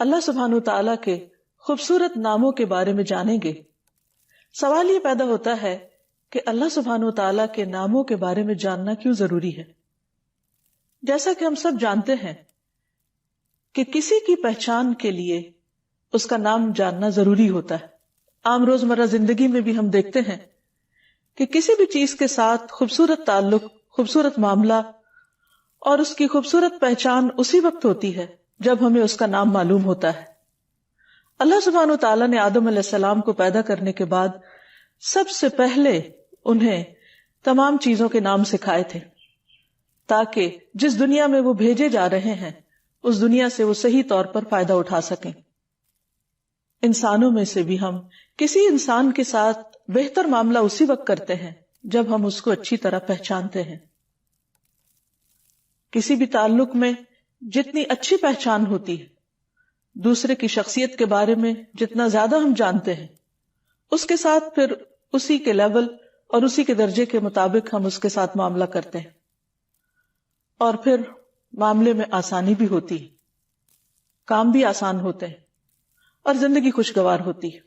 اللہ سبحانہ تعالیٰ کے خوبصورت ناموں کے بارے میں جانیں گے۔ سوال یہ پیدا ہوتا ہے کہ اللہ سبحانہ تعالیٰ کے ناموں کے بارے میں جاننا کیوں ضروری ہے؟ جیسا کہ ہم سب جانتے ہیں کہ کسی کی پہچان کے لیے اس کا نام جاننا ضروری ہوتا ہے۔ عام روزمرہ زندگی میں بھی ہم دیکھتے ہیں کہ کسی بھی چیز کے ساتھ خوبصورت تعلق، خوبصورت معاملہ اور اس کی خوبصورت پہچان اسی وقت ہوتی ہے جب ہمیں اس کا نام معلوم ہوتا ہے۔ اللہ سبحانہ تعالیٰ نے آدم علیہ السلام کو پیدا کرنے کے بعد سب سے پہلے انہیں تمام چیزوں کے نام سکھائے تھے تاکہ جس دنیا میں وہ بھیجے جا رہے ہیں اس دنیا سے وہ صحیح طور پر فائدہ اٹھا سکیں۔ انسانوں میں سے بھی ہم کسی انسان کے ساتھ بہتر معاملہ اسی وقت کرتے ہیں جب ہم اس کو اچھی طرح پہچانتے ہیں۔ کسی بھی تعلق میں جتنی اچھی پہچان ہوتی ہے، دوسرے کی شخصیت کے بارے میں جتنا زیادہ ہم جانتے ہیں، اس کے ساتھ پھر اسی کے لیول اور اسی کے درجے کے مطابق ہم اس کے ساتھ معاملہ کرتے ہیں، اور پھر معاملے میں آسانی بھی ہوتی ہے، کام بھی آسان ہوتے ہیں اور زندگی خوشگوار ہوتی ہے۔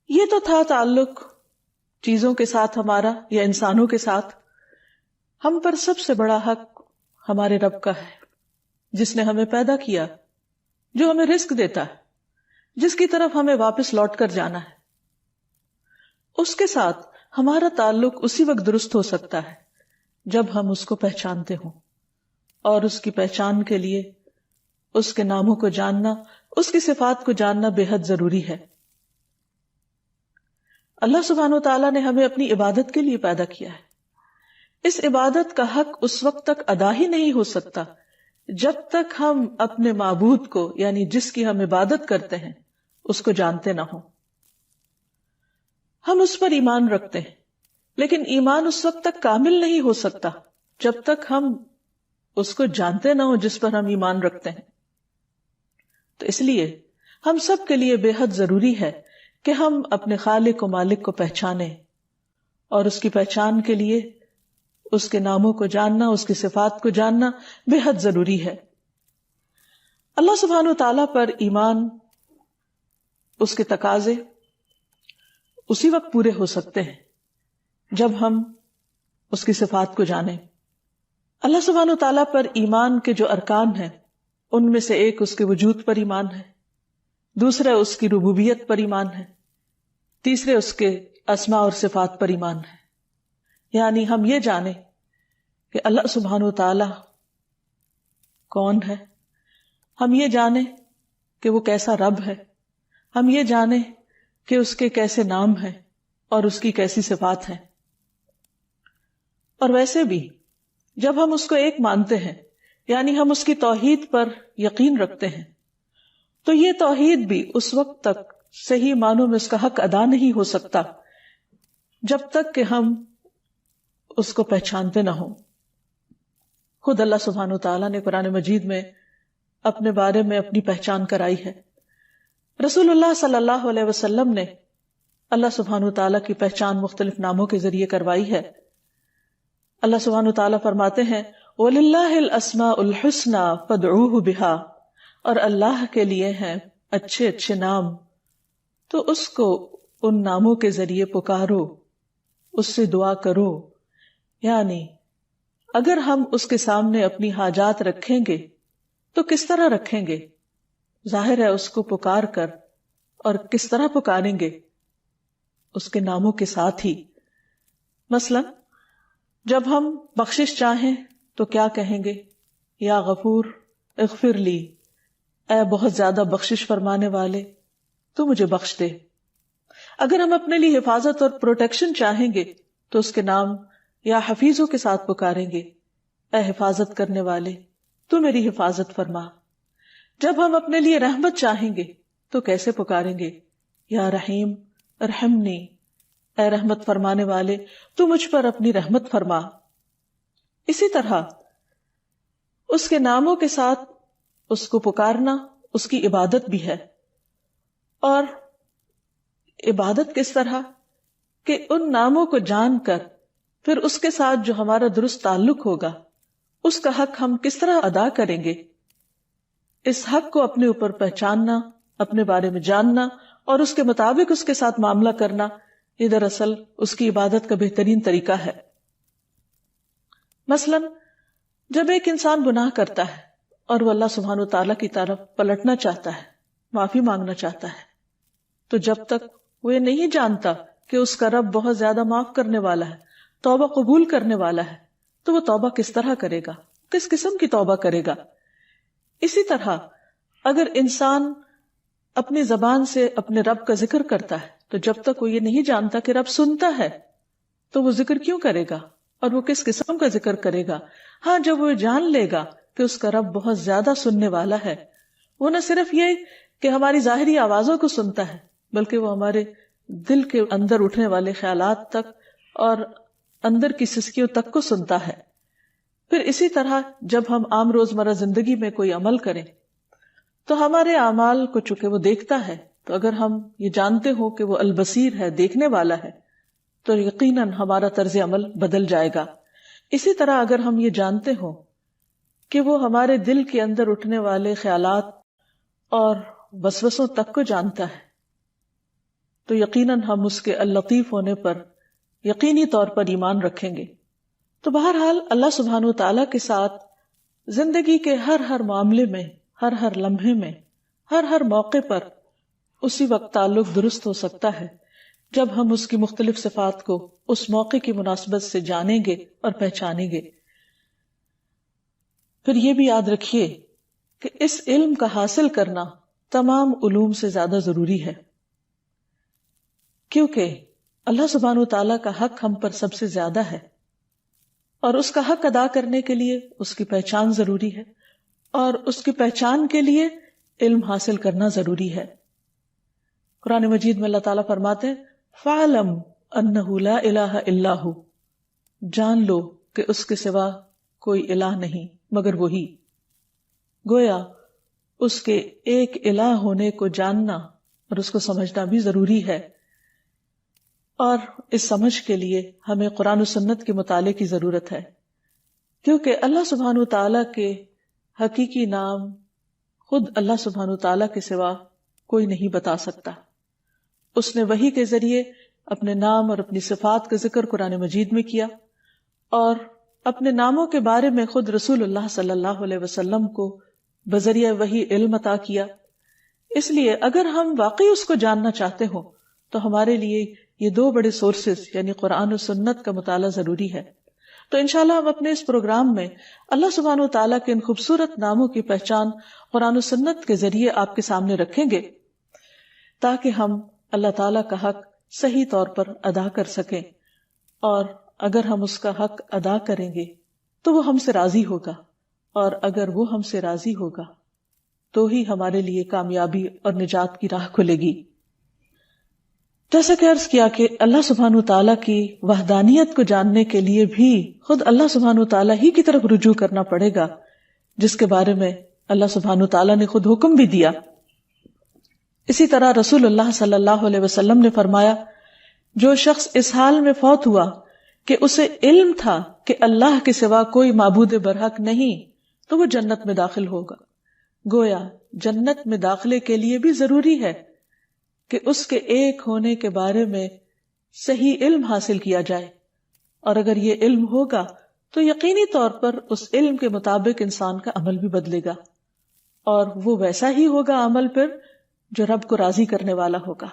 یہ تو تھا تعلق چیزوں کے ساتھ ہمارا یا انسانوں کے ساتھ۔ ہم پر سب سے بڑا حق ہمارے رب کا ہے، جس نے ہمیں پیدا کیا، جو ہمیں رزق دیتا ہے، جس کی طرف ہمیں واپس لوٹ کر جانا ہے۔ اس کے ساتھ ہمارا تعلق اسی وقت درست ہو سکتا ہے جب ہم اس کو پہچانتے ہوں، اور اس کی پہچان کے لیے اس کے ناموں کو جاننا، اس کی صفات کو جاننا بے حد ضروری ہے۔ اللہ سبحانہ وتعالیٰ نے ہمیں اپنی عبادت کے لیے پیدا کیا ہے۔ اس عبادت کا حق اس وقت تک ادا ہی نہیں ہو سکتا جب تک ہم اپنے معبود کو، یعنی جس کی ہم عبادت کرتے ہیں، اس کو جانتے نہ ہوں۔ ہم اس پر ایمان رکھتے ہیں، لیکن ایمان اس وقت تک کامل نہیں ہو سکتا جب تک ہم اس کو جانتے نہ ہوں جس پر ہم ایمان رکھتے ہیں۔ تو اس لیے ہم سب کے لیے بے حد ضروری ہے کہ ہم اپنے خالق و مالک کو پہچانیں، اور اس کی پہچان کے لیے اس کے ناموں کو جاننا، اس کی صفات کو جاننا بے حد ضروری ہے۔ اللہ سبحانہ وتعالیٰ پر ایمان، اس کے تقاضے اسی وقت پورے ہو سکتے ہیں جب ہم اس کی صفات کو جانیں۔ اللہ سبحانہ وتعالیٰ پر ایمان کے جو ارکان ہیں، ان میں سے ایک اس کے وجود پر ایمان ہے، دوسرا اس کی ربوبیت پر ایمان ہے، تیسرے اس کے اسماء اور صفات پر ایمان ہے۔ یعنی ہم یہ جانیں کہ اللہ سبحانہ وتعالی کون ہے، ہم یہ جانیں کہ وہ کیسا رب ہے، ہم یہ جانیں کہ اس کے کیسے نام ہیں اور اس کی کیسی صفات ہیں۔ اور ویسے بھی جب ہم اس کو ایک مانتے ہیں، یعنی ہم اس کی توحید پر یقین رکھتے ہیں، تو یہ توحید بھی اس وقت تک صحیح معنوں میں اس کا حق ادا نہیں ہو سکتا جب تک کہ ہم اس کو پہچانتے نہ ہوں۔ خود اللہ سبحانہ وتعالیٰ نے قرآن مجید میں اپنے بارے میں اپنی پہچان کرائی ہے۔ رسول اللہ صلی اللہ علیہ وسلم نے اللہ سبحانہ وتعالیٰ کی پہچان مختلف ناموں کے ذریعے کروائی ہے۔ اللہ سبحانہ وتعالیٰ فرماتے ہیں وَلِلَّهِ الْأَسْمَاءُ الْحُسْنَى فَادْعُوهُ بِهَا، اور اللہ کے لیے ہیں اچھے اچھے نام، تو اس کو ان ناموں کے ذریعے پکارو، اس سے دعا کرو۔ یعنی اگر ہم اس کے سامنے اپنی حاجات رکھیں گے تو کس طرح رکھیں گے؟ ظاہر ہے اس کو پکار کر، اور کس طرح پکاریں گے؟ اس کے ناموں کے ساتھ ہی۔ مثلا جب ہم بخشش چاہیں تو کیا کہیں گے؟ یا غفور اغفر لی، اے بہت زیادہ بخشش فرمانے والے تو مجھے بخش دے۔ اگر ہم اپنے لیے حفاظت اور پروٹیکشن چاہیں گے تو اس کے نام یا حفیظوں کے ساتھ پکاریں گے، اے حفاظت کرنے والے تو میری حفاظت فرما۔ جب ہم اپنے لیے رحمت چاہیں گے تو کیسے پکاریں گے؟ یا رحیم ارحمنی، اے رحمت فرمانے والے تو مجھ پر اپنی رحمت فرما۔ اسی طرح اس کے ناموں کے ساتھ اس کو پکارنا اس کی عبادت بھی ہے۔ اور عبادت کس طرح کہ ان ناموں کو جان کر پھر اس کے ساتھ جو ہمارا درست تعلق ہوگا اس کا حق ہم کس طرح ادا کریں گے۔ اس حق کو اپنے اوپر پہچاننا، اپنے بارے میں جاننا اور اس کے مطابق اس کے ساتھ معاملہ کرنا، یہ دراصل اس کی عبادت کا بہترین طریقہ ہے۔ مثلا جب ایک انسان گناہ کرتا ہے اور وہ اللہ سبحانہ وتعالیٰ کی طرف پلٹنا چاہتا ہے، معافی مانگنا چاہتا ہے، تو جب تک وہ یہ نہیں جانتا کہ اس کا رب بہت زیادہ معاف کرنے والا ہے، توبہ قبول کرنے والا ہے، تو وہ توبہ کس طرح کرے گا، کس قسم کی توبہ کرے گا؟ اسی طرح اگر انسان اپنی زبان سے اپنے رب کا ذکر کرتا ہے، تو جب تک وہ یہ نہیں جانتا کہ رب سنتا ہے تو وہ ذکر کیوں کرے گا اور وہ کس قسم کا ذکر کرے گا؟ ہاں، جب وہ جان لے گا کہ اس کا رب بہت زیادہ سننے والا ہے، وہ نہ صرف یہ کہ ہماری ظاہری آوازوں کو سنتا ہے بلکہ وہ ہمارے دل کے اندر اٹھنے والے خیالات تک اور اندر کی سسکیوں تک کو سنتا ہے۔ پھر اسی طرح جب ہم عام روزمرہ زندگی میں کوئی عمل کریں تو ہمارے اعمال کو چونکہ وہ دیکھتا ہے، تو اگر ہم یہ جانتے ہو کہ وہ البصیر ہے، دیکھنے والا ہے، تو یقیناً ہمارا طرز عمل بدل جائے گا۔ اسی طرح اگر ہم یہ جانتے ہوں کہ وہ ہمارے دل کے اندر اٹھنے والے خیالات اور وسوسوں تک کو جانتا ہے، تو یقیناً ہم اس کے اللطیف ہونے پر یقینی طور پر ایمان رکھیں گے۔ تو بہرحال اللہ سبحانہ وتعالیٰ کے ساتھ زندگی کے ہر معاملے میں، ہر لمحے میں، ہر موقع پر اسی وقت تعلق درست ہو سکتا ہے جب ہم اس کی مختلف صفات کو اس موقع کی مناسبت سے جانیں گے اور پہچانیں گے۔ پھر یہ بھی یاد رکھیے کہ اس علم کا حاصل کرنا تمام علوم سے زیادہ ضروری ہے، کیونکہ اللہ سبحانہ وتعالیٰ کا حق ہم پر سب سے زیادہ ہے، اور اس کا حق ادا کرنے کے لیے اس کی پہچان ضروری ہے، اور اس کی پہچان کے لیے علم حاصل کرنا ضروری ہے۔ قرآن مجید میں اللہ تعالیٰ فرماتے ہیں فَاعْلَمْ أَنَّهُ لَا إِلَهَ إِلَّا هُوَ، جان لو کہ اس کے سوا کوئی الہ نہیں مگر وہی۔ گویا اس کے ایک الہ ہونے کو جاننا اور اس کو سمجھنا بھی ضروری ہے، اور اس سمجھ کے لیے ہمیں قرآن و سنت کے مطالعے کی ضرورت ہے، کیونکہ اللہ سبحانہ وتعالیٰ کے حقیقی نام خود اللہ سبحانہ وتعالیٰ کے سوا کوئی نہیں بتا سکتا۔ اس نے وحی کے ذریعے اپنے نام اور اپنی صفات کا ذکر قرآن مجید میں کیا، اور اپنے ناموں کے بارے میں خود رسول اللہ صلی اللہ علیہ وسلم کو بذریعہ وحی علم عطا کیا۔ اس لیے اگر ہم واقعی اس کو جاننا چاہتے ہوں تو ہمارے لیے یہ دو بڑے سورسز یعنی قرآن و سنت کا مطالعہ ضروری ہے۔ تو انشاءاللہ ہم اپنے اس پروگرام میں اللہ سبحانہ وتعالیٰ کے ان خوبصورت ناموں کی پہچان قرآن و سنت کے ذریعے آپ کے سامنے رکھیں گے، تاکہ ہم اللہ تعالیٰ کا حق صحیح طور پر ادا کر سکیں، اور اگر ہم اس کا حق ادا کریں گے تو وہ ہم سے راضی ہوگا، اور اگر وہ ہم سے راضی ہوگا تو ہی ہمارے لیے کامیابی اور نجات کی راہ کھلے گی۔ جیسا کہ عرض کیا کہ اللہ سبحانہ وتعالیٰ کی وحدانیت کو جاننے کے لیے بھی خود اللہ سبحانہ وتعالیٰ ہی کی طرف رجوع کرنا پڑے گا، جس کے بارے میں اللہ سبحانہ وتعالیٰ نے خود حکم بھی دیا۔ اسی طرح رسول اللہ صلی اللہ علیہ وسلم نے فرمایا، جو شخص اس حال میں فوت ہوا کہ اسے علم تھا کہ اللہ کے سوا کوئی معبود برحق نہیں، تو وہ جنت میں داخل ہوگا۔ گویا جنت میں داخلے کے لیے بھی ضروری ہے کہ اس کے ایک ہونے کے بارے میں صحیح علم حاصل کیا جائے، اور اگر یہ علم ہوگا تو یقینی طور پر اس علم کے مطابق انسان کا عمل بھی بدلے گا، اور وہ ویسا ہی ہوگا عمل پھر جو رب کو راضی کرنے والا ہوگا۔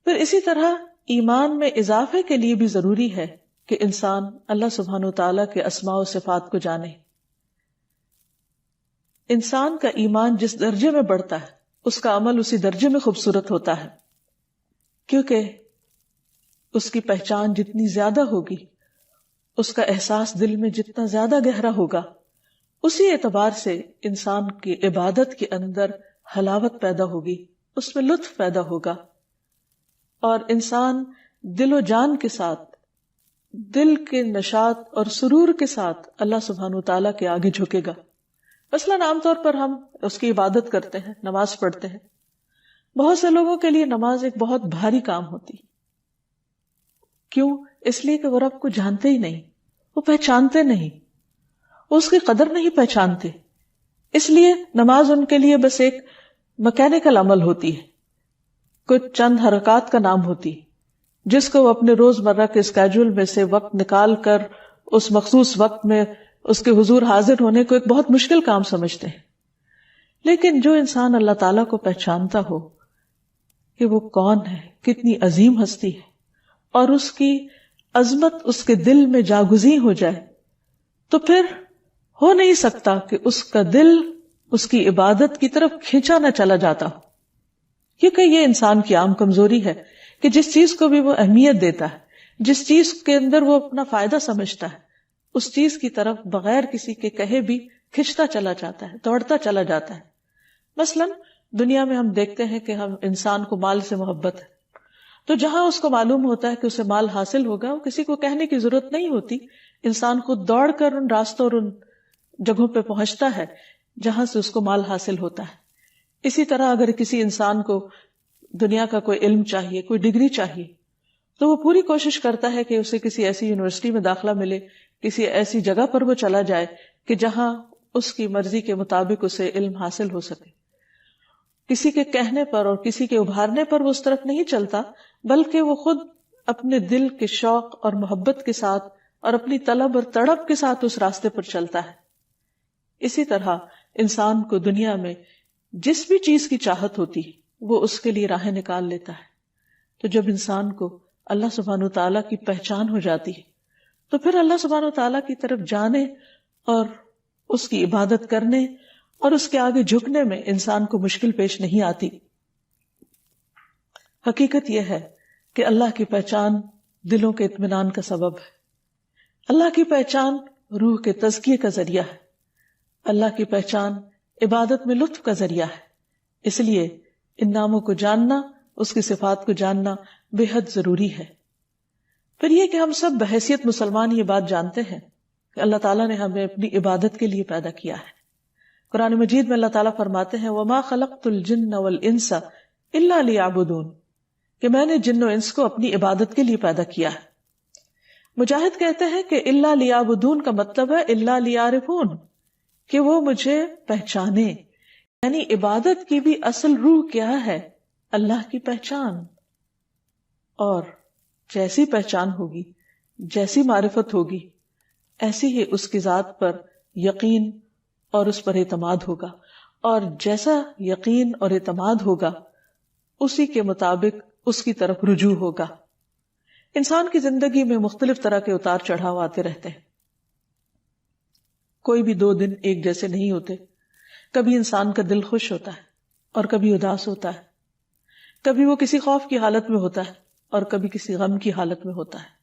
پھر اسی طرح ایمان میں اضافے کے لیے بھی ضروری ہے کہ انسان اللہ سبحانہ وتعالیٰ کے اسماء و صفات کو جانے۔ انسان کا ایمان جس درجے میں بڑھتا ہے اس کا عمل اسی درجے میں خوبصورت ہوتا ہے، کیونکہ اس کی پہچان جتنی زیادہ ہوگی، اس کا احساس دل میں جتنا زیادہ گہرا ہوگا، اسی اعتبار سے انسان کی عبادت کے اندر حلاوت پیدا ہوگی، اس میں لطف پیدا ہوگا، اور انسان دل و جان کے ساتھ، دل کے نشاط اور سرور کے ساتھ اللہ سبحانہ وتعالیٰ کے آگے جھکے گا۔ مثلاً عام طور پر ہم اس کی عبادت کرتے ہیں، نماز پڑھتے ہیں، بہت سے لوگوں کے لیے نماز ایک بہت بھاری کام ہوتی۔ کیوں؟ اس لیے کہ وہ رب کو جانتے ہی نہیں، وہ پہچانتے نہیں، وہ اس کی قدر نہیں پہچانتے، اس لیے نماز ان کے لیے بس ایک مکینیکل عمل ہوتی ہے، کچھ چند حرکات کا نام ہوتی، جس کو وہ اپنے روزمرہ کے اسکیجول میں سے وقت نکال کر اس مخصوص وقت میں اس کے حضور حاضر ہونے کو ایک بہت مشکل کام سمجھتے ہیں۔ لیکن جو انسان اللہ تعالیٰ کو پہچانتا ہو کہ وہ کون ہے، کتنی عظیم ہستی ہے، اور اس کی عظمت اس کے دل میں جاگزیں ہو جائے، تو پھر ہو نہیں سکتا کہ اس کا دل اس کی عبادت کی طرف کھینچا نہ چلا جاتا ہو، کیونکہ یہ انسان کی عام کمزوری ہے کہ جس چیز کو بھی وہ اہمیت دیتا ہے، جس چیز کے اندر وہ اپنا فائدہ سمجھتا ہے، اس چیز کی طرف بغیر کسی کے کہے بھی کھنچتا چلا جاتا ہے، دوڑتا چلا جاتا ہے۔ مثلا دنیا میں ہم دیکھتے ہیں کہ ہم انسان کو مال سے محبت ہے، تو جہاں اس کو معلوم ہوتا ہے کہ اسے مال حاصل ہوگا، وہ کسی کو کہنے کی ضرورت نہیں ہوتی، انسان خود دوڑ کر ان راستوں اور ان جگہوں پہ پہنچتا ہے جہاں سے اس کو مال حاصل ہوتا ہے۔ اسی طرح اگر کسی انسان کو دنیا کا کوئی علم چاہیے، کوئی ڈگری چاہیے، تو وہ پوری کوشش کرتا ہے کہ اسے کسی ایسی یونیورسٹی میں داخلہ ملے، کسی ایسی جگہ پر وہ چلا جائے کہ جہاں اس کی مرضی کے مطابق اسے علم حاصل ہو سکے۔ کسی کے کہنے پر اور کسی کے ابھارنے پر وہ اس طرف نہیں چلتا، بلکہ وہ خود اپنے دل کے شوق اور محبت کے ساتھ اور اپنی طلب اور تڑپ کے ساتھ اس راستے پر چلتا ہے۔ اسی طرح انسان کو دنیا میں جس بھی چیز کی چاہت ہوتی وہ اس کے لیے راہیں نکال لیتا ہے۔ تو جب انسان کو اللہ سبحانہ تعالیٰ کی پہچان ہو جاتی ہے تو پھر اللہ سبحانہ تعالیٰ کی طرف جانے اور اس کی عبادت کرنے اور اس کے آگے جھکنے میں انسان کو مشکل پیش نہیں آتی۔ حقیقت یہ ہے کہ اللہ کی پہچان دلوں کے اطمینان کا سبب ہے، اللہ کی پہچان روح کے تزکیے کا ذریعہ ہے، اللہ کی پہچان عبادت میں لطف کا ذریعہ ہے۔ اس لیے ان ناموں کو جاننا، اس کی صفات کو جاننا بے حد ضروری ہے۔ پھر یہ کہ ہم سب بحیثیت مسلمان یہ بات جانتے ہیں کہ اللہ تعالیٰ نے ہمیں اپنی عبادت کے لیے پیدا کیا ہے۔ قرآن مجید میں اللہ تعالیٰ فرماتے ہیں وَمَا خَلَقْتُ الْجِنَّ وَالْإِنسَ إِلَّا لِيَعْبُدُونَ، کہ میں نے جن و انس کو اپنی عبادت کے لیے پیدا کیا ہے۔ مجاہد کہتے ہیں کہ الا لیعبدون کا مطلب ہے الا لیعرفون، کہ وہ مجھے پہچانے، یعنی عبادت کی بھی اصل روح کیا ہے؟ اللہ کی پہچان۔ اور جیسی پہچان ہوگی، جیسی معرفت ہوگی، ایسی ہی اس کی ذات پر یقین اور اس پر اعتماد ہوگا، اور جیسا یقین اور اعتماد ہوگا اسی کے مطابق اس کی طرف رجوع ہوگا۔ انسان کی زندگی میں مختلف طرح کے اتار چڑھاؤ آتے رہتے ہیں، کوئی بھی 2 دن ایک جیسے نہیں ہوتے۔ کبھی انسان کا دل خوش ہوتا ہے اور کبھی اداس ہوتا ہے، کبھی وہ کسی خوف کی حالت میں ہوتا ہے اور کبھی کسی غم کی حالت میں ہوتا ہے۔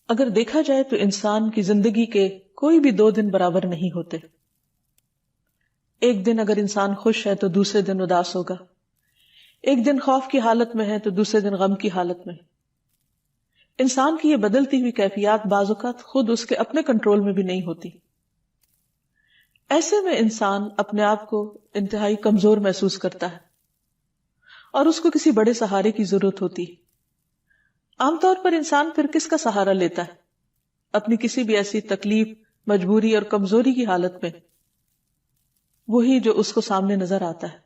اگر دیکھا جائے تو انسان کی زندگی کے کوئی بھی 2 دن برابر نہیں ہوتے۔ ایک دن اگر انسان خوش ہے تو دوسرے دن اداس ہوگا، ایک دن خوف کی حالت میں ہے تو دوسرے دن غم کی حالت میں۔ انسان کی یہ بدلتی ہوئی کیفیات بعض اوقات خود اس کے اپنے کنٹرول میں بھی نہیں ہوتی۔ ایسے میں انسان اپنے آپ کو انتہائی کمزور محسوس کرتا ہے اور اس کو کسی بڑے سہارے کی ضرورت ہوتی ہے۔ عام طور پر انسان پھر کس کا سہارا لیتا ہے؟ اپنی کسی بھی ایسی تکلیف، مجبوری اور کمزوری کی حالت میں وہی جو اس کو سامنے نظر آتا ہے،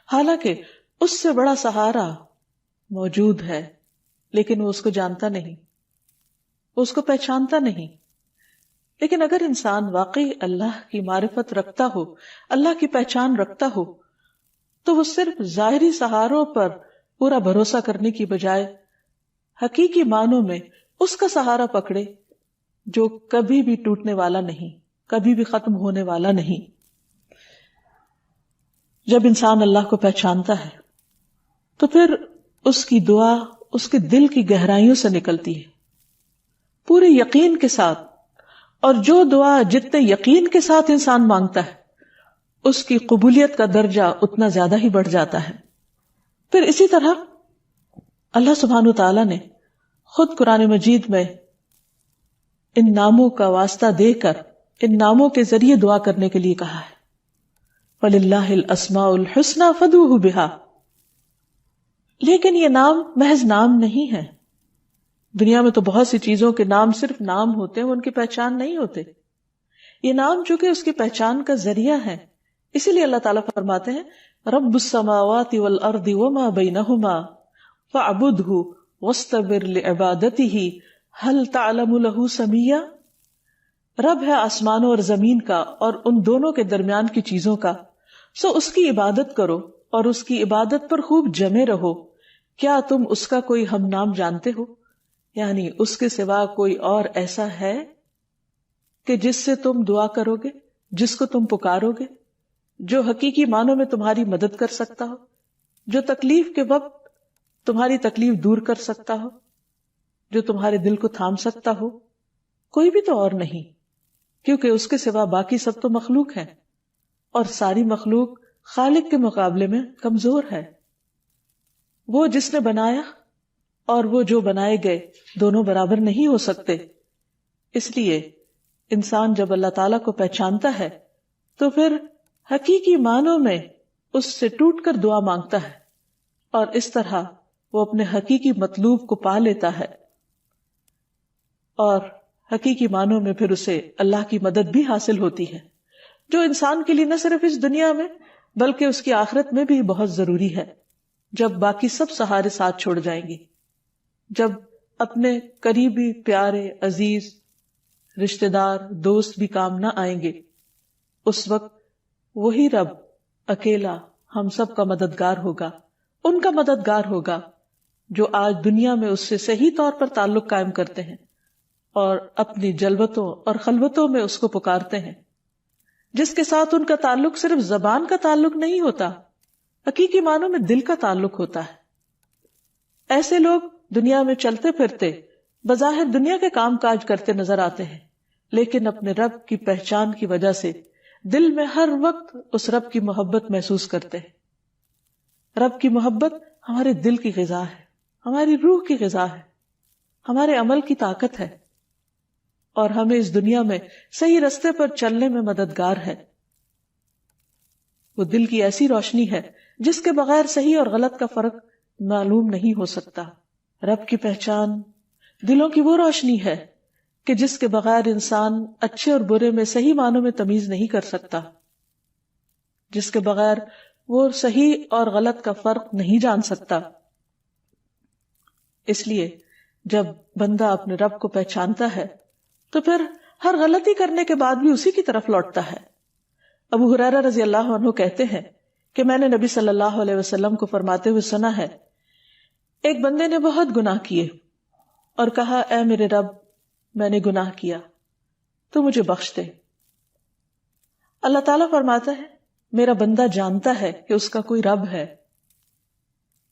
حالانکہ اس سے بڑا سہارا موجود ہے، لیکن وہ اس کو جانتا نہیں، وہ اس کو پہچانتا نہیں۔ لیکن اگر انسان واقعی اللہ کی معرفت رکھتا ہو، اللہ کی پہچان رکھتا ہو، تو وہ صرف ظاہری سہاروں پر پورا بھروسہ کرنے کی بجائے حقیقی معنوں میں اس کا سہارا پکڑے جو کبھی بھی ٹوٹنے والا نہیں، کبھی بھی ختم ہونے والا نہیں۔ جب انسان اللہ کو پہچانتا ہے تو پھر اس کی دعا اس کے دل کی گہرائیوں سے نکلتی ہے، پورے یقین کے ساتھ، اور جو دعا جتنے یقین کے ساتھ انسان مانگتا ہے اس کی قبولیت کا درجہ اتنا زیادہ ہی بڑھ جاتا ہے۔ پھر اسی طرح اللہ سبحانہ تعالیٰ نے خود قرآن مجید میں ان ناموں کا واسطہ دے کر ان ناموں کے ذریعے دعا کرنے کے لیے کہا ہے وَلِلَّهِ الْأَسْمَاءُ الْحُسْنَى فَادْعُوهُ بِهَا۔ لیکن یہ نام محض نام نہیں ہے۔ دنیا میں تو بہت سی چیزوں کے نام صرف نام ہوتے ہیں، ان کی پہچان نہیں ہوتے۔ یہ نام چونکہ اس کی پہچان کا ذریعہ ہے، اسی لیے اللہ تعالیٰ فرماتے ہیں رب السماوات والارض وما بینہما فاعبدہ واستبر لعبادتہ هل تعلم له سمیہ. رب ہے آسمانوں اور زمین کا اور ان دونوں کے درمیان کی چیزوں کا، سو اس کی عبادت کرو اور اس کی عبادت پر خوب جمے رہو. کیا تم اس کا کوئی ہم نام جانتے ہو؟ یعنی اس کے سوا کوئی اور ایسا ہے کہ جس سے تم دعا کرو گے، جس کو تم پکارو گے، جو حقیقی معنوں میں تمہاری مدد کر سکتا ہو، جو تکلیف کے وقت تمہاری تکلیف دور کر سکتا ہو، جو تمہارے دل کو تھام سکتا ہو؟ کوئی بھی تو اور نہیں، کیونکہ اس کے سوا باقی سب تو مخلوق ہیں، اور ساری مخلوق خالق کے مقابلے میں کمزور ہے. وہ جس نے بنایا اور وہ جو بنائے گئے دونوں برابر نہیں ہو سکتے. اس لیے انسان جب اللہ تعالیٰ کو پہچانتا ہے تو پھر حقیقی معنوں میں اس سے ٹوٹ کر دعا مانگتا ہے، اور اس طرح وہ اپنے حقیقی مطلوب کو پا لیتا ہے، اور حقیقی معنوں میں پھر اسے اللہ کی مدد بھی حاصل ہوتی ہے، جو انسان کے لیے نہ صرف اس دنیا میں بلکہ اس کی آخرت میں بھی بہت ضروری ہے. جب باقی سب سہارے ساتھ چھوڑ جائیں گے، جب اپنے قریبی پیارے عزیز رشتہ دار دوست بھی کام نہ آئیں گے، اس وقت وہی رب اکیلا ہم سب کا مددگار ہوگا، ان کا مددگار ہوگا جو آج دنیا میں اس سے صحیح طور پر تعلق قائم کرتے ہیں اور اپنی جلوتوں اور خلوتوں میں اس کو پکارتے ہیں، جس کے ساتھ ان کا تعلق صرف زبان کا تعلق نہیں ہوتا، حقیقی معنوں میں دل کا تعلق ہوتا ہے. ایسے لوگ دنیا میں چلتے پھرتے بظاہر دنیا کے کام کاج کرتے نظر آتے ہیں، لیکن اپنے رب کی پہچان کی وجہ سے دل میں ہر وقت اس رب کی محبت محسوس کرتے ہیں. رب کی محبت ہمارے دل کی غذا ہے، ہماری روح کی غذا ہے، ہمارے عمل کی طاقت ہے، اور ہمیں اس دنیا میں صحیح رستے پر چلنے میں مددگار ہے. وہ دل کی ایسی روشنی ہے جس کے بغیر صحیح اور غلط کا فرق معلوم نہیں ہو سکتا. رب کی پہچان دلوں کی وہ روشنی ہے کہ جس کے بغیر انسان اچھے اور برے میں صحیح معنوں میں تمیز نہیں کر سکتا، جس کے بغیر وہ صحیح اور غلط کا فرق نہیں جان سکتا. اس لیے جب بندہ اپنے رب کو پہچانتا ہے تو پھر ہر غلطی کرنے کے بعد بھی اسی کی طرف لوٹتا ہے. ابو ہریرہ رضی اللہ عنہ کہتے ہیں کہ میں نے نبی صلی اللہ علیہ وسلم کو فرماتے ہوئے سنا ہے، ایک بندے نے بہت گناہ کیے اور کہا اے میرے رب میں نے گناہ کیا تو مجھے بخش دے. اللہ تعالیٰ فرماتا ہے میرا بندہ جانتا ہے کہ اس کا کوئی رب ہے،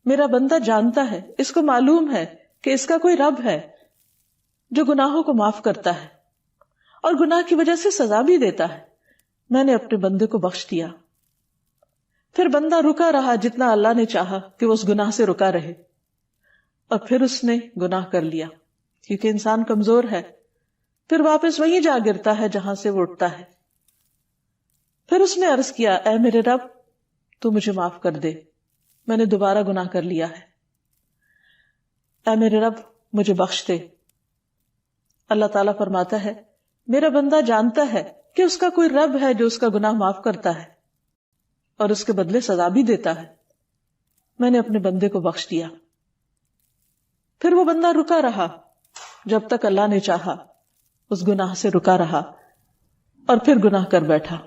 میرا بندہ جانتا ہے، اس کو معلوم ہے کہ اس کا کوئی رب ہے جو گناہوں کو معاف کرتا ہے اور گناہ کی وجہ سے سزا بھی دیتا ہے. میں نے اپنے بندے کو بخش دیا. پھر بندہ رکا رہا جتنا اللہ نے چاہا کہ وہ اس گناہ سے رکا رہے، اور پھر اس نے گناہ کر لیا، کیونکہ انسان کمزور ہے، پھر واپس وہیں جا گرتا ہے جہاں سے وہ اٹھتا ہے. پھر اس نے عرض کیا اے میرے رب تو مجھے معاف کر دے، میں نے دوبارہ گناہ کر لیا ہے، اے میرے رب مجھے بخش دے. اللہ تعالیٰ فرماتا ہے میرا بندہ جانتا ہے کہ اس کا کوئی رب ہے جو اس کا گناہ معاف کرتا ہے اور اس کے بدلے سزا بھی دیتا ہے. میں نے اپنے بندے کو بخش دیا. پھر وہ بندہ رکا رہا جب تک اللہ نے چاہا، اس گناہ سے رکا رہا اور پھر گناہ کر بیٹھا.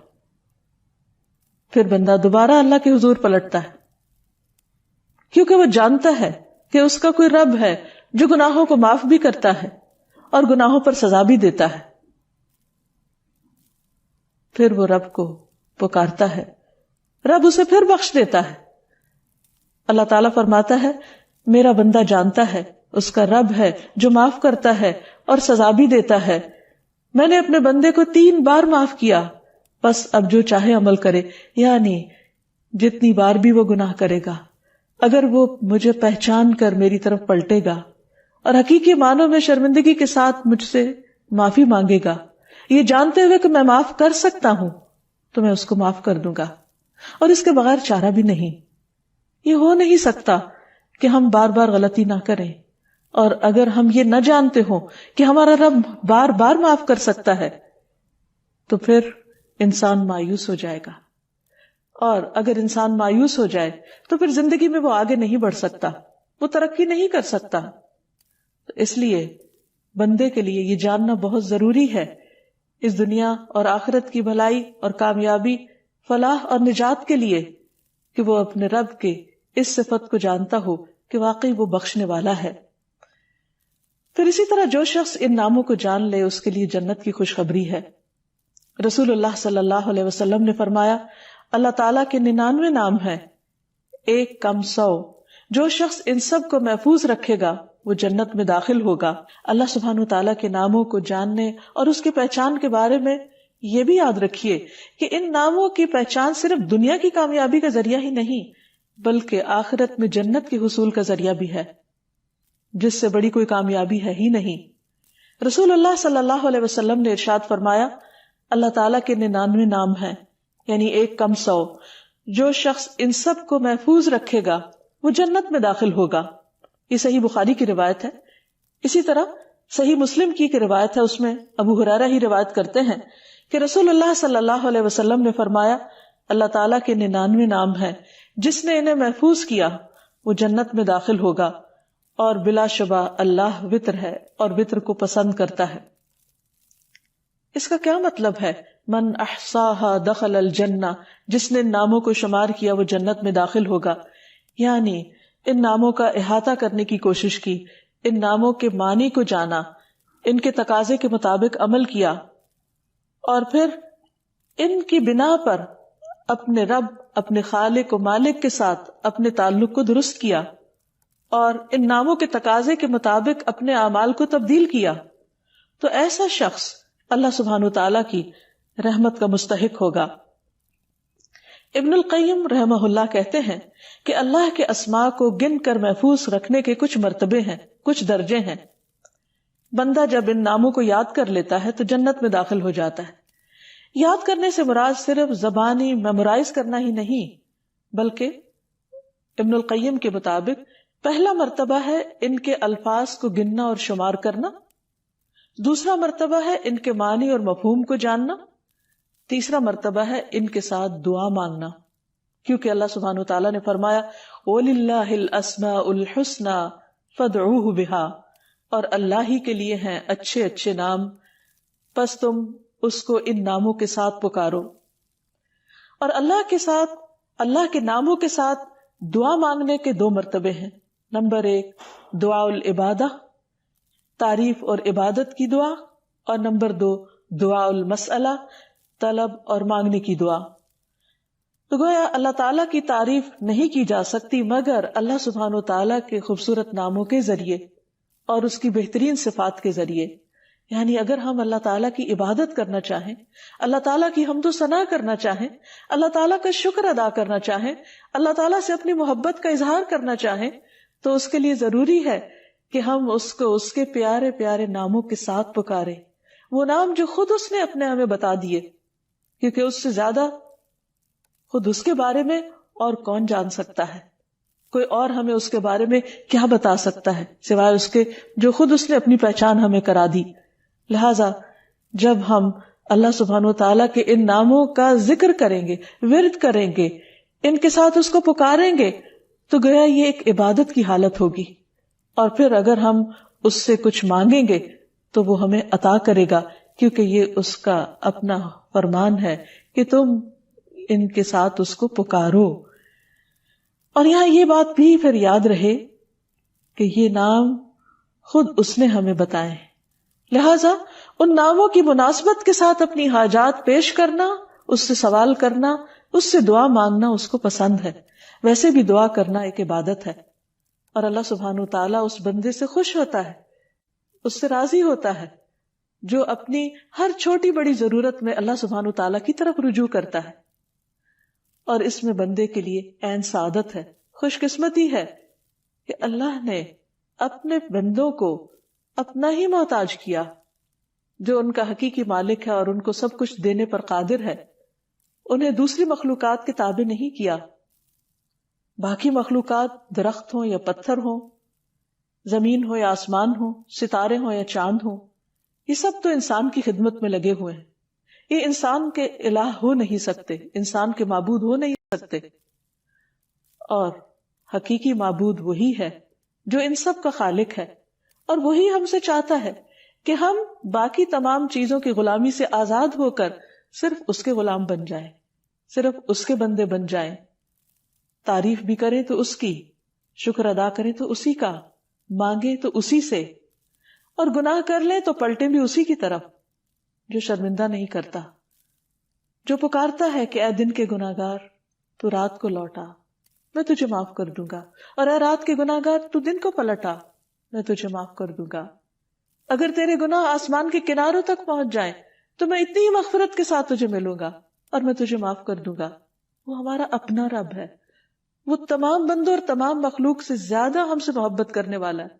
پھر بندہ دوبارہ اللہ کے حضور پلٹتا ہے، کیونکہ وہ جانتا ہے کہ اس کا کوئی رب ہے جو گناہوں کو معاف بھی کرتا ہے اور گناہوں پر سزا بھی دیتا ہے. پھر وہ رب کو پکارتا ہے، رب اسے پھر بخش دیتا ہے. اللہ تعالیٰ فرماتا ہے میرا بندہ جانتا ہے اس کا رب ہے جو معاف کرتا ہے اور سزا بھی دیتا ہے. میں نے اپنے بندے کو 3 بار معاف کیا، بس اب جو چاہے عمل کرے. یعنی جتنی بار بھی وہ گناہ کرے گا، اگر وہ مجھے پہچان کر میری طرف پلٹے گا اور حقیقی معنوں میں شرمندگی کے ساتھ مجھ سے معافی مانگے گا، یہ جانتے ہوئے کہ میں معاف کر سکتا ہوں، تو میں اس کو معاف کر دوں گا، اور اس کے بغیر چارہ بھی نہیں. یہ ہو نہیں سکتا کہ ہم بار بار غلطی نہ کریں، اور اگر ہم یہ نہ جانتے ہوں کہ ہمارا رب بار بار معاف کر سکتا ہے تو پھر انسان مایوس ہو جائے گا، اور اگر انسان مایوس ہو جائے تو پھر زندگی میں وہ آگے نہیں بڑھ سکتا، وہ ترقی نہیں کر سکتا. تو اس لیے بندے کے لیے یہ جاننا بہت ضروری ہے، اس دنیا اور آخرت کی بھلائی اور کامیابی، فلاح اور نجات کے لیے، کہ وہ اپنے رب کے اس صفت کو جانتا ہو کہ واقعی وہ بخشنے والا ہے. پھر اسی طرح جو شخص ان ناموں کو جان لے اس کے لیے جنت کی خوشخبری ہے. رسول اللہ صلی اللہ علیہ وسلم نے فرمایا، اللہ تعالیٰ کے 99 نام ہیں، ایک کم 100. جو شخص ان سب کو محفوظ رکھے گا وہ جنت میں داخل ہوگا. اللہ سبحانہ تعالیٰ کے ناموں کو جاننے اور اس کی پہچان کے بارے میں یہ بھی یاد رکھیے کہ ان ناموں کی پہچان صرف دنیا کی کامیابی کا ذریعہ ہی نہیں بلکہ آخرت میں جنت کے حصول کا ذریعہ بھی ہے، جس سے بڑی کوئی کامیابی ہے ہی نہیں. رسول اللہ صلی اللہ علیہ وسلم نے ارشاد فرمایا، اللہ تعالیٰ کے 99 نام ہیں، یعنی ایک کم 100. جو شخص ان سب کو محفوظ رکھے گا وہ جنت میں داخل ہوگا. یہ صحیح بخاری کی روایت ہے. اسی طرح صحیح مسلم کی روایت ہے، اس میں ابو ہریرہ ہی روایت کرتے ہیں کہ رسول اللہ صلی اللہ علیہ وسلم نے فرمایا، اللہ تعالیٰ کے 99 نام ہیں، جس نے انہیں محفوظ کیا وہ جنت میں داخل ہوگا، اور بلا شبہ اللہ وتر ہے اور وتر کو پسند کرتا ہے. اس کا کیا مطلب ہے؟ من احصاها دخل الجنہ، جس نے ان ناموں کو شمار کیا وہ جنت میں داخل ہوگا. یعنی ان ناموں کا احاطہ کرنے کی کوشش کی، ان ناموں کے معنی کو جانا، ان کے تقاضے کے مطابق عمل کیا، اور پھر ان کی بنا پر اپنے رب، اپنے خالق و مالک کے ساتھ اپنے تعلق کو درست کیا، اور ان ناموں کے تقاضے کے مطابق اپنے اعمال کو تبدیل کیا، تو ایسا شخص اللہ سبحانہ تعالیٰ کی رحمت کا مستحق ہوگا. ابن القیم رحمہ اللہ کہتے ہیں کہ اللہ کے اسماء کو گن کر محفوظ رکھنے کے کچھ مرتبے ہیں، کچھ درجے ہیں. بندہ جب ان ناموں کو یاد کر لیتا ہے تو جنت میں داخل ہو جاتا ہے. یاد کرنے سے مراد صرف زبانی میمورائز کرنا ہی نہیں، بلکہ ابن القیم کے مطابق پہلا مرتبہ ہے ان کے الفاظ کو گننا اور شمار کرنا، دوسرا مرتبہ ہے ان کے معنی اور مفہوم کو جاننا، تیسرا مرتبہ ہے ان کے ساتھ دعا مانگنا، کیونکہ اللہ سبحانہ تعالیٰ نے فرمایا وَلِلَّهِ الْأَسْمَاءُ الْحُسْنَى فَادْعُوهُ بِهَا، اور اللہ ہی کے لیے ہیں اچھے اچھے نام، پس تم اس کو ان ناموں کے ساتھ پکارو. اور اللہ کے ناموں کے ساتھ دعا مانگنے کے 2 مرتبے ہیں. نمبر 1 دعاء العبادہ، تعریف اور عبادت کی دعا، اور نمبر 2 دعاء المسئلہ، طلب اور مانگنے کی دعا. تو گویا اللہ تعالیٰ کی تعریف نہیں کی جا سکتی مگر اللہ سبحانہ تعالیٰ کے خوبصورت ناموں کے ذریعے اور اس کی بہترین صفات کے ذریعے. یعنی اگر ہم اللہ تعالیٰ کی عبادت کرنا چاہیں، اللہ تعالیٰ کی حمد و ثنا کرنا چاہیں، اللہ تعالیٰ کا شکر ادا کرنا چاہیں، اللہ تعالیٰ سے اپنی محبت کا اظہار کرنا چاہیں، تو اس کے لیے ضروری ہے کہ ہم اس کو اس کے پیارے پیارے ناموں کے ساتھ پکاریں، وہ نام جو خود اس نے اپنے ہمیں بتا دیے، کیونکہ اس سے زیادہ خود اس کے بارے میں اور کون جان سکتا ہے. کوئی اور ہمیں اس کے بارے میں کیا بتا سکتا ہے سوائے اس کے جو خود اس نے اپنی پہچان ہمیں کرا دی. لہذا جب ہم اللہ سبحانہ و تعالیٰ کے ان ناموں کا ذکر کریں گے، ورد کریں گے، ان کے ساتھ اس کو پکاریں گے، تو گویا یہ ایک عبادت کی حالت ہوگی. اور پھر اگر ہم اس سے کچھ مانگیں گے تو وہ ہمیں عطا کرے گا، کیونکہ یہ اس کا اپنا فرمان ہے کہ تم ان کے ساتھ اس کو پکارو. اور یہاں یہ بات بھی پھر یاد رہے کہ یہ نام خود اس نے ہمیں بتائے، لہذا ان ناموں کی مناسبت کے ساتھ اپنی حاجات پیش کرنا، اس سے سوال کرنا، اس سے دعا مانگنا اس کو پسند ہے. ویسے بھی دعا کرنا ایک عبادت ہے، اور اللہ سبحانہ تعالیٰ اس بندے سے خوش ہوتا ہے، اس سے راضی ہوتا ہے جو اپنی ہر چھوٹی بڑی ضرورت میں اللہ سبحانہ تعالیٰ کی طرف رجوع کرتا ہے. اور اس میں بندے کے لیے عین سعادت ہے، خوش قسمتی ہے کہ اللہ نے اپنے بندوں کو اپنا ہی محتاج کیا، جو ان کا حقیقی مالک ہے اور ان کو سب کچھ دینے پر قادر ہے. انہیں دوسری مخلوقات کے تابع نہیں کیا. باقی مخلوقات درخت ہوں یا پتھر ہوں، زمین ہو یا آسمان ہو، ستارے ہوں یا چاند ہوں، یہ سب تو انسان کی خدمت میں لگے ہوئے ہیں. یہ انسان کے الہ ہو نہیں سکتے، انسان کے معبود ہو نہیں سکتے، اور حقیقی معبود وہی ہے جو ان سب کا خالق ہے، اور وہی ہم سے چاہتا ہے کہ ہم باقی تمام چیزوں کی غلامی سے آزاد ہو کر صرف اس کے غلام بن جائیں، صرف اس کے بندے بن جائیں، تعریف بھی کریں تو اس کی، شکر ادا کریں تو اسی کا، مانگے تو اسی سے، اور گناہ کر لیں تو پلٹیں بھی اسی کی طرف جو شرمندہ نہیں کرتا، جو پکارتا ہے کہ اے دن کے گناہگار تو رات کو لوٹا، میں تجھے معاف کر دوں گا، اور اے رات کے گناہگار تو دن کو پلٹا، میں تجھے معاف کر دوں گا۔ اگر تیرے گناہ آسمان کے کناروں تک پہنچ جائیں تو میں اتنی ہی مغفرت کے ساتھ تجھے ملوں گا اور میں تجھے معاف کر دوں گا۔ وہ ہمارا اپنا رب ہے، وہ تمام بندوں اور تمام مخلوق سے زیادہ ہم سے محبت کرنے والا ہے۔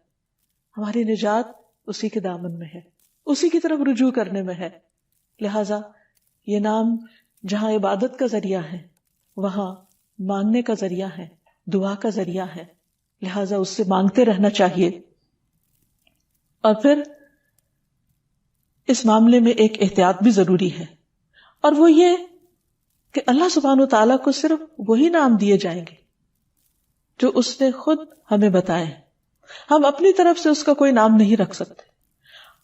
ہماری نجات اسی کے دامن میں ہے، اسی کی طرف رجوع کرنے میں ہے۔ لہٰذا یہ نام جہاں عبادت کا ذریعہ ہے، وہاں مانگنے کا ذریعہ ہے، دعا کا ذریعہ ہے، لہٰذا اس سے مانگتے رہنا چاہیے۔ اور پھر اس معاملے میں ایک احتیاط بھی ضروری ہے، اور وہ یہ کہ اللہ سبحانہ وتعالیٰ کو صرف وہی نام دیے جائیں گے جو اس نے خود ہمیں بتائے۔ ہم اپنی طرف سے اس کا کوئی نام نہیں رکھ سکتے،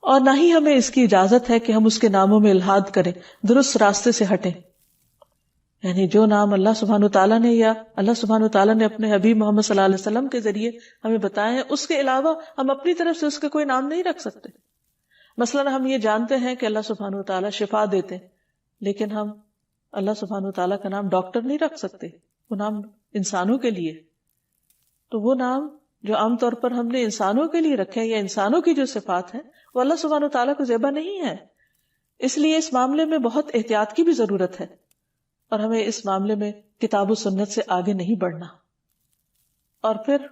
اور نہ ہی ہمیں اس کی اجازت ہے کہ ہم اس کے ناموں میں الحاد کریں، درست راستے سے ہٹیں۔ یعنی جو نام اللہ سبحانہ وتعالیٰ نے یا اللہ سبحانہ وتعالیٰ نے اپنے حبیب محمد صلی اللہ علیہ وسلم کے ذریعے ہمیں بتائے ہیں، اس کے علاوہ ہم اپنی طرف سے اس کا کوئی نام نہیں رکھ سکتے۔ مثلا ہم یہ جانتے ہیں کہ اللہ سبحانہ وتعالیٰ شفا دیتے ہیں، لیکن ہم اللہ سبحانہ وتعالیٰ کا نام ڈاکٹر نہیں رکھ سکتے، وہ نام انسانوں کے لیے۔ تو وہ نام جو عام طور پر ہم نے انسانوں کے لیے رکھے ہیں یا انسانوں کی جو صفات ہیں، وہ اللہ سبحانہ وتعالیٰ کو زیبا نہیں ہے۔ اس لیے اس معاملے میں بہت احتیاط کی بھی ضرورت ہے، اور ہمیں اس معاملے میں کتاب و سنت سے آگے نہیں بڑھنا۔ اور پھر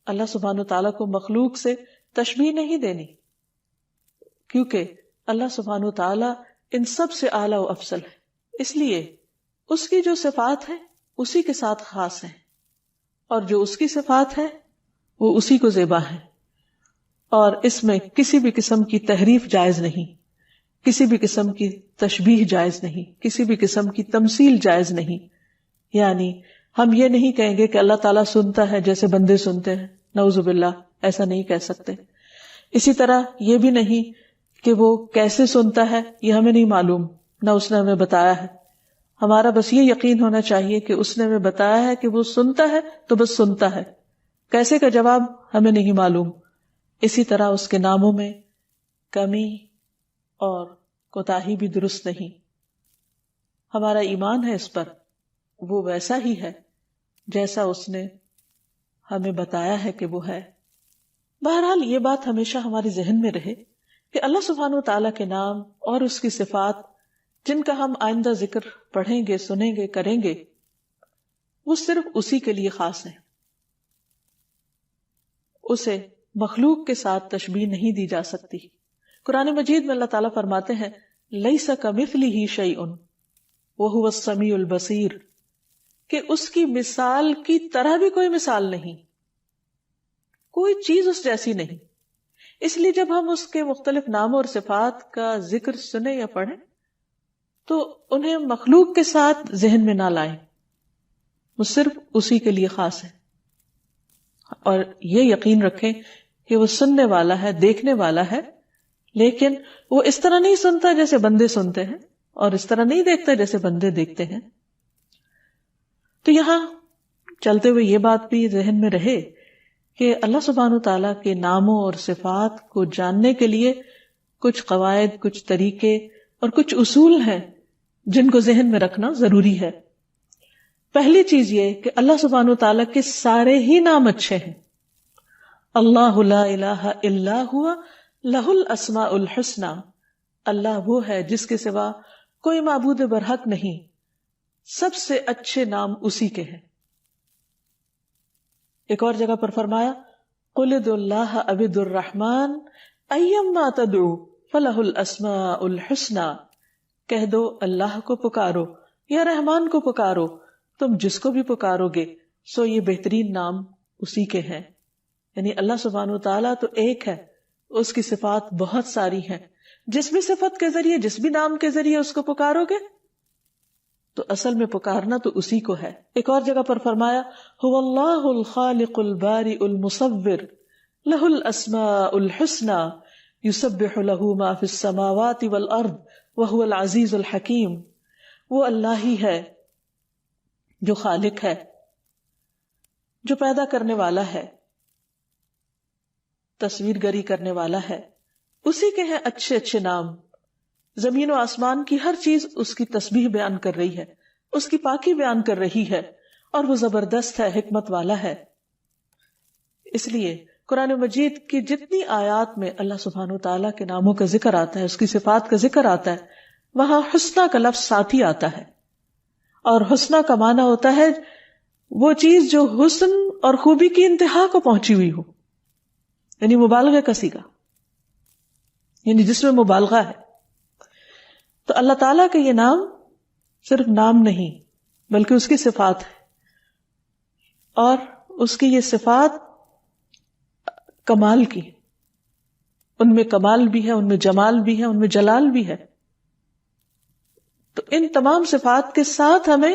اللہ سبحانہ وتعالیٰ کو مخلوق سے تشبیہ نہیں دینی، کیونکہ اللہ سبحانہ وتعالیٰ ان سب سے اعلیٰ و افضل ہے، اس لیے اس کی جو صفات ہیں اسی کے ساتھ خاص ہیں، اور جو اس کی صفات ہے وہ اسی کو زیبا ہے، اور اس میں کسی بھی قسم کی تحریف جائز نہیں، کسی بھی قسم کی تشبیہ جائز نہیں، کسی بھی قسم کی تمثیل جائز نہیں۔ یعنی ہم یہ نہیں کہیں گے کہ اللہ تعالیٰ سنتا ہے جیسے بندے سنتے ہیں، نعوذ باللہ، ایسا نہیں کہہ سکتے۔ اسی طرح یہ بھی نہیں کہ وہ کیسے سنتا ہے یہ ہمیں نہیں معلوم، نہ اس نے ہمیں بتایا ہے۔ ہمارا بس یہ یقین ہونا چاہیے کہ اس نے ہمیں بتایا ہے کہ وہ سنتا ہے تو بس سنتا ہے، کیسے کا جواب ہمیں نہیں معلوم۔ اسی طرح اس کے ناموں میں کمی اور کوتاہی بھی درست نہیں۔ ہمارا ایمان ہے اس پر، وہ ویسا ہی ہے جیسا اس نے ہمیں بتایا ہے کہ وہ ہے۔ بہرحال یہ بات ہمیشہ ہمارے ذہن میں رہے کہ اللہ سبحانہ وتعالیٰ کے نام اور اس کی صفات جن کا ہم آئندہ ذکر پڑھیں گے، سنیں گے، کریں گے، وہ صرف اسی کے لیے خاص ہیں، اسے مخلوق کے ساتھ تشبیہ نہیں دی جا سکتی۔ قرآن مجید میں اللہ تعالیٰ فرماتے ہیں لَيْسَ كَمِثْلِهِ شَيْءٌ وَهُوَ السَّمِيعُ الْبَصِيرُ، کہ اس کی مثال کی طرح بھی کوئی مثال نہیں، کوئی چیز اس جیسی نہیں۔ اس لیے جب ہم اس کے مختلف ناموں اور صفات کا ذکر سنیں یا پڑھیں تو انہیں مخلوق کے ساتھ ذہن میں نہ لائیں، وہ صرف اسی کے لیے خاص ہے۔ اور یہ یقین رکھیں کہ وہ سننے والا ہے، دیکھنے والا ہے، لیکن وہ اس طرح نہیں سنتا جیسے بندے سنتے ہیں، اور اس طرح نہیں دیکھتا جیسے بندے دیکھتے ہیں۔ تو یہاں چلتے ہوئے یہ بات بھی ذہن میں رہے کہ اللہ سبحانہ وتعالیٰ کے ناموں اور صفات کو جاننے کے لیے کچھ قواعد، کچھ طریقے اور کچھ اصول ہیں جن کو ذہن میں رکھنا ضروری ہے۔ پہلی چیز یہ کہ اللہ سبحانہ وتعالیٰ کے سارے ہی نام اچھے ہیں۔ اللہ لا الہ الا ہوا لہ الاسماء الحسنی، اللہ وہ ہے جس کے سوا کوئی معبود برحق نہیں، سب سے اچھے نام اسی کے ہیں۔ ایک اور جگہ پر فرمایا قل ادعوا اللہ او ادعوا الرحمن ایما تدعوا فلہ الاسماء الحسنی، کہہ دو اللہ کو پکارو یا رحمان کو پکارو، تم جس کو بھی پکارو گے سو یہ بہترین نام اسی کے ہیں۔ یعنی اللہ سبحانہ وتعالیٰ تو ایک ہے، اس کی صفات بہت ساری ہیں، جس بھی صفت کے ذریعے، جس بھی نام کے ذریعے اس کو پکارو گے تو اصل میں پکارنا تو اسی کو ہے. ایک اور جگہ پر فرمایا هو اللہ الخالق البارئ المصور له الاسماء الحسنى یسبح له ما فی السماوات والارض وهو العزیز الحکیم. وہ اللہ ہی ہے جو خالق ہے، جو پیدا کرنے والا ہے، تصویر گری کرنے والا ہے، اسی کے ہیں اچھے اچھے نام. زمین و آسمان کی ہر چیز اس کی تسبیح بیان کر رہی ہے، اس کی پاکی بیان کر رہی ہے، اور وہ زبردست ہے، حکمت والا ہے. اس لیے قرآن مجید کی جتنی آیات میں اللہ سبحانہ وتعالیٰ کے ناموں کا ذکر آتا ہے، اس کی صفات کا ذکر آتا ہے، وہاں حسنہ کا لفظ ساتھ ہی آتا ہے. اور حسنہ کا معنی ہوتا ہے وہ چیز جو حسن اور خوبی کی انتہا کو پہنچی ہوئی ہو، یعنی مبالغہ کا صیغہ، یعنی جس میں مبالغہ ہے. تو اللہ تعالیٰ کا یہ نام صرف نام نہیں بلکہ اس کی صفات ہے، اور اس کی یہ صفات کمال کی، ان میں کمال بھی ہے، ان میں جمال بھی ہے، ان میں جلال بھی ہے. تو ان تمام صفات کے ساتھ ہمیں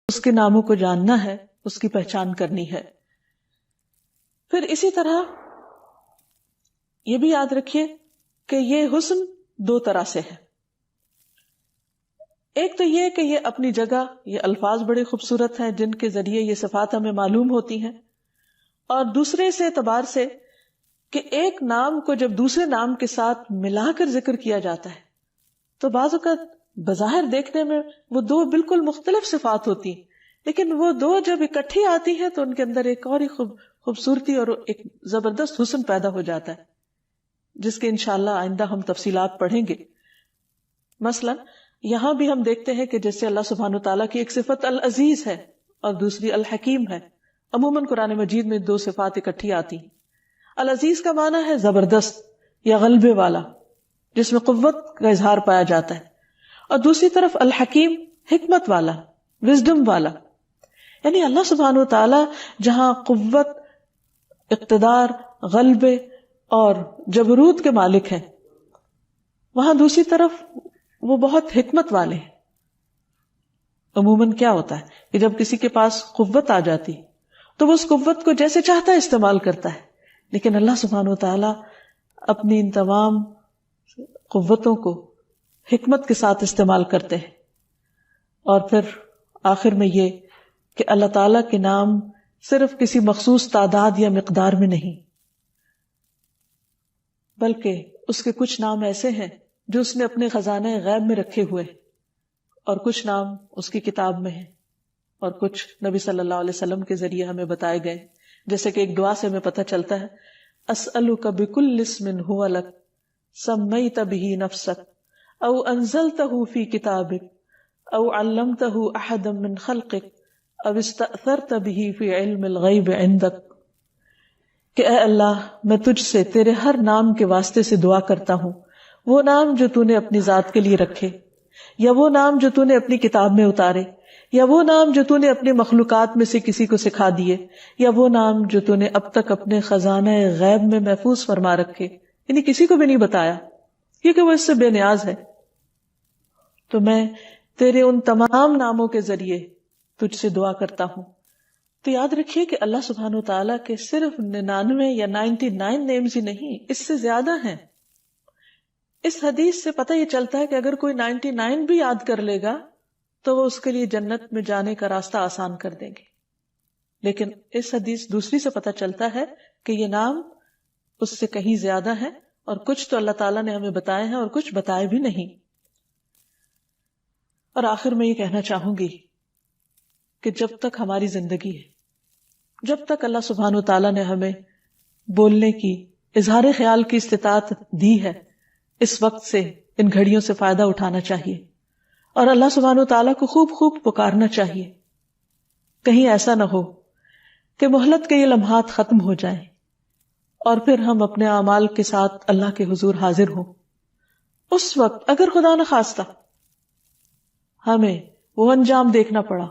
اس کے ناموں کو جاننا ہے، اس کی پہچان کرنی ہے. پھر اسی طرح یہ بھی یاد رکھیے کہ یہ حسن دو طرح سے ہے. ایک تو یہ کہ یہ اپنی جگہ یہ الفاظ بڑے خوبصورت ہیں جن کے ذریعے یہ صفات ہمیں معلوم ہوتی ہیں، اور دوسرے سے اعتبار سے کہ ایک نام کو جب دوسرے نام کے ساتھ ملا کر ذکر کیا جاتا ہے تو بعض اوقات بظاہر دیکھنے میں وہ دو بالکل مختلف صفات ہوتی ہیں، لیکن وہ دو جب اکٹھی آتی ہیں تو ان کے اندر ایک اور ہی خوبصورتی اور ایک زبردست حسن پیدا ہو جاتا ہے، جس کے انشاءاللہ آئندہ ہم تفصیلات پڑھیں گے. مثلا یہاں بھی ہم دیکھتے ہیں کہ جیسے اللہ سبحانہ وتعالیٰ کی ایک صفت العزیز ہے اور دوسری الحکیم ہے. عموماً قرآن مجید میں دو صفات اکٹھی آتی ہیں. العزیز کا معنی ہے زبردست یا غلبے والا، جس میں قوت کا اظہار پایا جاتا ہے، اور دوسری طرف الحکیم حکمت والا، وزڈم والا. یعنی اللہ سبحانہ وتعالیٰ جہاں قوت، اقتدار، غلبے اور جبروت کے مالک ہیں، وہاں دوسری طرف وہ بہت حکمت والے ہیں. عموماً کیا ہوتا ہے کہ جب کسی کے پاس قوت آ جاتی تو وہ اس قوت کو جیسے چاہتا ہے استعمال کرتا ہے، لیکن اللہ سبحانہ وتعالیٰ اپنی ان تمام قوتوں کو حکمت کے ساتھ استعمال کرتے ہیں. اور پھر آخر میں یہ کہ اللہ تعالیٰ کے نام صرف کسی مخصوص تعداد یا مقدار میں نہیں، بلکہ اس کے کچھ نام ایسے ہیں جو اس نے اپنے خزانہ غیب میں رکھے ہوئے، اور کچھ نام اس کی کتاب میں ہیں، اور کچھ نبی صلی اللہ علیہ وسلم کے ذریعے ہمیں بتائے گئے. جیسے کہ ایک دعا سے ہمیں پتہ چلتا ہے اسألک بکل اسم هو لک سمیت به نفسک او انزلتہ فی کتابک او علمتہ احدا من خلقک او استأثرت به فی علم الغیب عندک، کہ اے اللہ میں تجھ سے تیرے ہر نام کے واسطے سے دعا کرتا ہوں، وہ نام جو تو نے اپنی ذات کے لیے رکھے، یا وہ نام جو تو نے اپنی کتاب میں اتارے، یا وہ نام جو تو نے اپنی مخلوقات میں سے کسی کو سکھا دیے، یا وہ نام جو تو نے اب تک اپنے خزانہ غیب میں محفوظ فرما رکھے، یعنی کسی کو بھی نہیں بتایا کیونکہ وہ اس سے بے نیاز ہے. تو میں تیرے ان تمام ناموں کے ذریعے تجھ سے دعا کرتا ہوں. تو یاد رکھیے کہ اللہ سبحانہ وتعالیٰ کے صرف 99 یا 99 نیمز ہی نہیں، اس سے زیادہ ہیں. اس حدیث سے پتہ یہ چلتا ہے کہ اگر کوئی 99 بھی یاد کر لے گا تو وہ اس کے لیے جنت میں جانے کا راستہ آسان کر دیں گے. لیکن اس حدیث دوسری سے پتہ چلتا ہے کہ یہ نام اس سے کہیں زیادہ ہیں، اور کچھ تو اللہ تعالیٰ نے ہمیں بتائے ہیں اور کچھ بتائے بھی نہیں. اور آخر میں یہ کہنا چاہوں گی کہ جب تک ہماری زندگی ہے، جب تک اللہ سبحانہ وتعالیٰ نے ہمیں بولنے کی، اظہار خیال کی استطاعت دی ہے، اس وقت سے ان گھڑیوں سے فائدہ اٹھانا چاہیے اور اللہ سبحانہ وتعالیٰ کو خوب خوب پکارنا چاہیے. کہیں ایسا نہ ہو کہ مہلت کے یہ لمحات ختم ہو جائیں اور پھر ہم اپنے اعمال کے ساتھ اللہ کے حضور حاضر ہوں. اس وقت اگر خدا نہ خواستہ ہمیں وہ انجام دیکھنا پڑا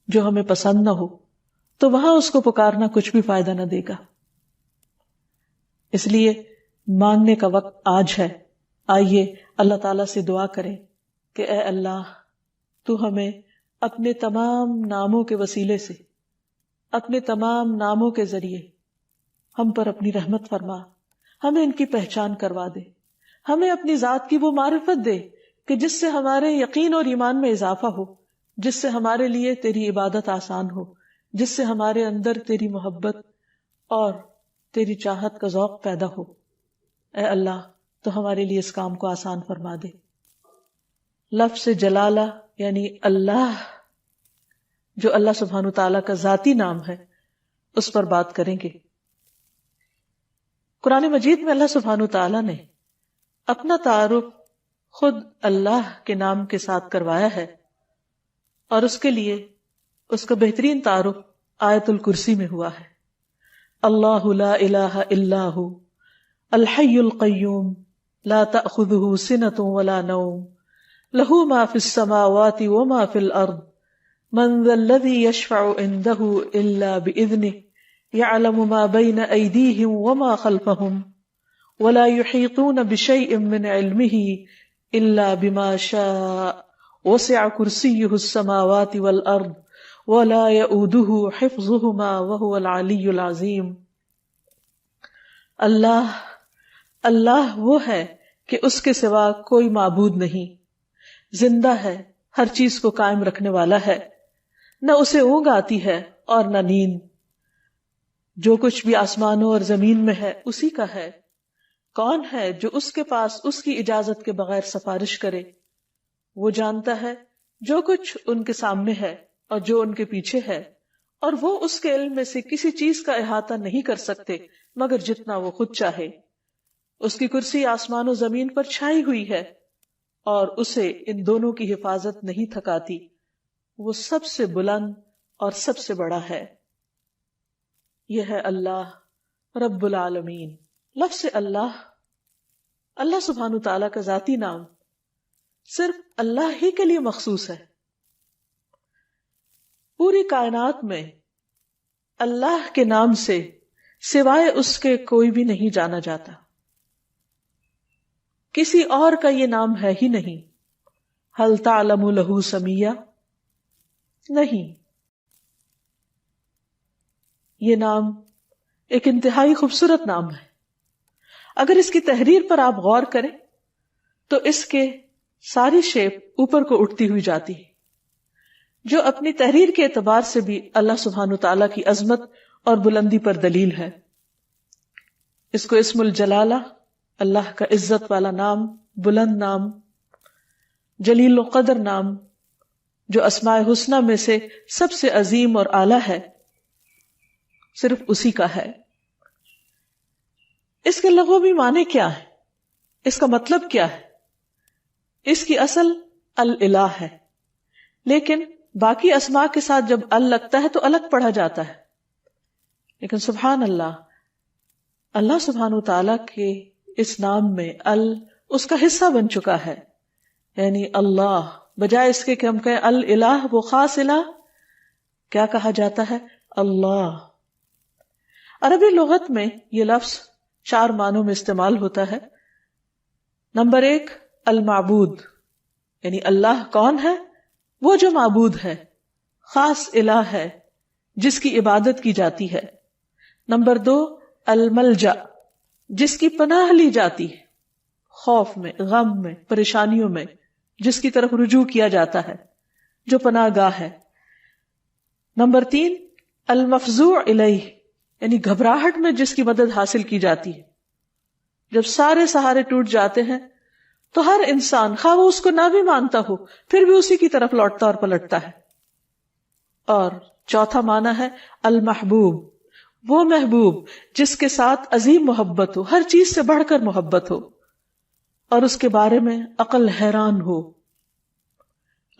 جو ہمیں پسند نہ ہو، تو وہاں اس کو پکارنا کچھ بھی فائدہ نہ دے گا. اس لیے مانگنے کا وقت آج ہے، آئیے اللہ تعالیٰ سے دعا کریں کہ اے اللہ تو ہمیں اپنے تمام ناموں کے وسیلے سے، اپنے تمام ناموں کے ذریعے ہم پر اپنی رحمت فرما، ہمیں ان کی پہچان کروا دے، ہمیں اپنی ذات کی وہ معرفت دے کہ جس سے ہمارے یقین اور ایمان میں اضافہ ہو، جس سے ہمارے لیے تیری عبادت آسان ہو، جس سے ہمارے اندر تیری محبت اور تیری چاہت کا ذوق پیدا ہو۔ اے اللہ تو ہمارے لیے اس کام کو آسان فرما دے۔ لفظ جلالہ یعنی اللہ، جو اللہ سبحانہ تعالیٰ کا ذاتی نام ہے، اس پر بات کریں گے۔ قرآن مجید میں اللہ سبحانہ تعالیٰ نے اپنا تعارف خود اللہ کے نام کے ساتھ کروایا ہے، اور اس کے لیے اس کا بہترین تعارف آیت الکرسی میں ہوا ہے۔ اللہ لا الہ الا ہو الحی القیوم لا تأخذہ سنۃ ولا نوم لہ ما فی السماوات وما فی الارض من ذا الذی یشفع عندہ الا بإذنہ یعلم ما بین ایدیہم وما خلفہم ولا يحيطون بشيء من علمه إلا بما شاء وسع كرسيه السماوات والأرض ولا يؤوده حفظهما وهو العلي العظيم۔ اللہ وہ ہے کہ اس کے سوا کوئی معبود نہیں، زندہ ہے، ہر چیز کو قائم رکھنے والا ہے، نہ اسے اونگ آتی ہے اور نہ نیند، جو کچھ بھی آسمانوں اور زمین میں ہے اسی کا ہے۔ کون ہے جو اس کے پاس اس کی اجازت کے بغیر سفارش کرے؟ وہ جانتا ہے جو کچھ ان کے سامنے ہے اور جو ان کے پیچھے ہے، اور وہ اس کے علم میں سے کسی چیز کا احاطہ نہیں کر سکتے مگر جتنا وہ خود چاہے۔ اس کی کرسی آسمان و زمین پر چھائی ہوئی ہے اور اسے ان دونوں کی حفاظت نہیں تھکاتی۔ وہ سب سے بلند اور سب سے بڑا ہے۔ یہ ہے اللہ رب العالمین۔ لفظ اللہ سبحانہ تعالیٰ کا ذاتی نام صرف اللہ ہی کے لیے مخصوص ہے۔ پوری کائنات میں اللہ کے نام سے سوائے اس کے کوئی بھی نہیں جانا جاتا، کسی اور کا یہ نام ہے ہی نہیں۔ هل تعلم له سمیہ؟ نہیں۔ یہ نام ایک انتہائی خوبصورت نام ہے۔ اگر اس کی تحریر پر آپ غور کریں تو اس کے ساری شیپ اوپر کو اٹھتی ہوئی جاتی ہے، جو اپنی تحریر کے اعتبار سے بھی اللہ سبحانہ تعالیٰ کی عظمت اور بلندی پر دلیل ہے۔ اس کو اسم الجلالہ، اللہ کا عزت والا نام، بلند نام، جلیل القدر نام، جو اسماء حسنہ میں سے سب سے عظیم اور اعلیٰ ہے، صرف اسی کا ہے۔ اس کے لغوی معنی کیا ہے؟ اس کا مطلب کیا ہے؟ اس کی اصل الالہ ہے، لیکن باقی اسماء کے ساتھ جب ال لگتا ہے تو الگ پڑھا جاتا ہے۔ لیکن سبحان اللہ، اللہ سبحانہ تعالیٰ کے اس نام میں ال اس کا حصہ بن چکا ہے، یعنی اللہ، بجائے اس کے کہ ہم کہیں الالہ، وہ خاص الہ، کیا کہا جاتا ہے؟ اللہ۔ عربی لغت میں یہ لفظ 4 معنوں میں استعمال ہوتا ہے۔ نمبر 1، المعبود، یعنی اللہ کون ہے؟ وہ جو معبود ہے، خاص الہ ہے جس کی عبادت کی جاتی ہے۔ نمبر 2، الملجا، جس کی پناہ لی جاتی ہے، خوف میں، غم میں، پریشانیوں میں جس کی طرف رجوع کیا جاتا ہے، جو پناہ گاہ ہے۔ نمبر 3، المفزوع الیہ، یعنی گھبراہٹ میں جس کی مدد حاصل کی جاتی ہے۔ جب سارے سہارے ٹوٹ جاتے ہیں تو ہر انسان، خواہ وہ اس کو نہ بھی مانتا ہو، پھر بھی اسی کی طرف لوٹتا اور پلٹتا ہے۔ اور چوتھا معنی ہے المحبوب، وہ محبوب جس کے ساتھ عظیم محبت ہو، ہر چیز سے بڑھ کر محبت ہو، اور اس کے بارے میں عقل حیران ہو۔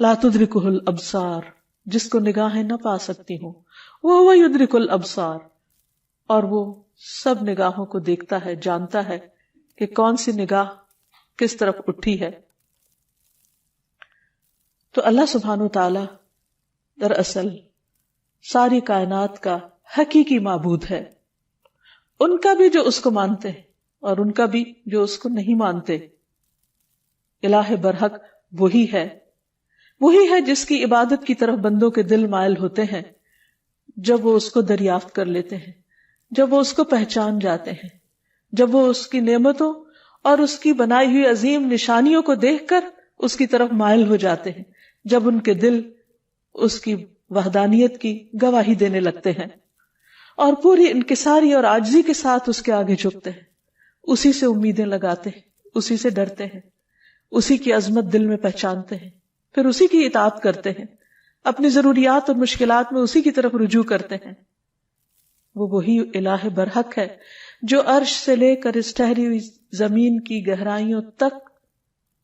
لا تدرکہ الابصار، جس کو نگاہیں نہ پا سکتی ہوں، وہ یدرک الابصار، اور وہ سب نگاہوں کو دیکھتا ہے، جانتا ہے کہ کون سی نگاہ کس طرف اٹھی ہے۔ تو اللہ سبحانہ تعالی دراصل ساری کائنات کا حقیقی معبود ہے، ان کا بھی جو اس کو مانتے ہیں اور ان کا بھی جو اس کو نہیں مانتے۔ الہ برحق وہی ہے جس کی عبادت کی طرف بندوں کے دل مائل ہوتے ہیں جب وہ اس کو دریافت کر لیتے ہیں، جب وہ اس کو پہچان جاتے ہیں، جب وہ اس کی نعمتوں اور اس کی بنائی ہوئی عظیم نشانیوں کو دیکھ کر اس کی طرف مائل ہو جاتے ہیں، جب ان کے دل اس کی وحدانیت کی گواہی دینے لگتے ہیں اور پوری انکساری اور عاجزی کے ساتھ اس کے آگے جھکتے ہیں، اسی سے امیدیں لگاتے ہیں، اسی سے ڈرتے ہیں، اسی کی عظمت دل میں پہچانتے ہیں، پھر اسی کی اطاعت کرتے ہیں، اپنی ضروریات اور مشکلات میں اسی کی طرف رجوع کرتے ہیں۔ وہ وہی الہ برحق ہے جو عرش سے لے کر اس ٹھہری ہوئی زمین کی گہرائیوں تک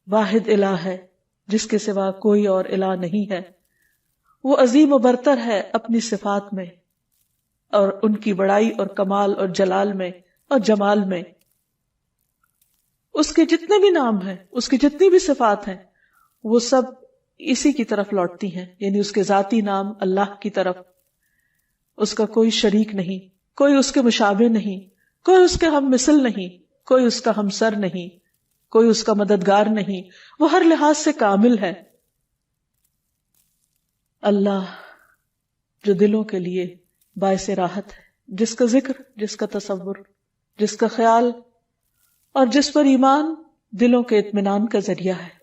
واحد الہ ہے، جس کے سوا کوئی اور الہ نہیں ہے۔ وہ عظیم و برتر ہے اپنی صفات میں اور ان کی بڑائی اور کمال اور جلال میں اور جمال میں۔ اس کے جتنے بھی نام ہیں، اس کی جتنی بھی صفات ہیں، وہ سب اسی کی طرف لوٹتی ہیں، یعنی اس کے ذاتی نام اللہ کی طرف۔ اس کا کوئی شریک نہیں، کوئی اس کے مشابہ نہیں، کوئی اس کے ہم مثل نہیں، کوئی اس کا ہمسر نہیں، کوئی اس کا مددگار نہیں، وہ ہر لحاظ سے کامل ہے۔ اللہ جو دلوں کے لیے باعث راحت ہے، جس کا ذکر، جس کا تصور، جس کا خیال اور جس پر ایمان دلوں کے اطمینان کا ذریعہ ہے۔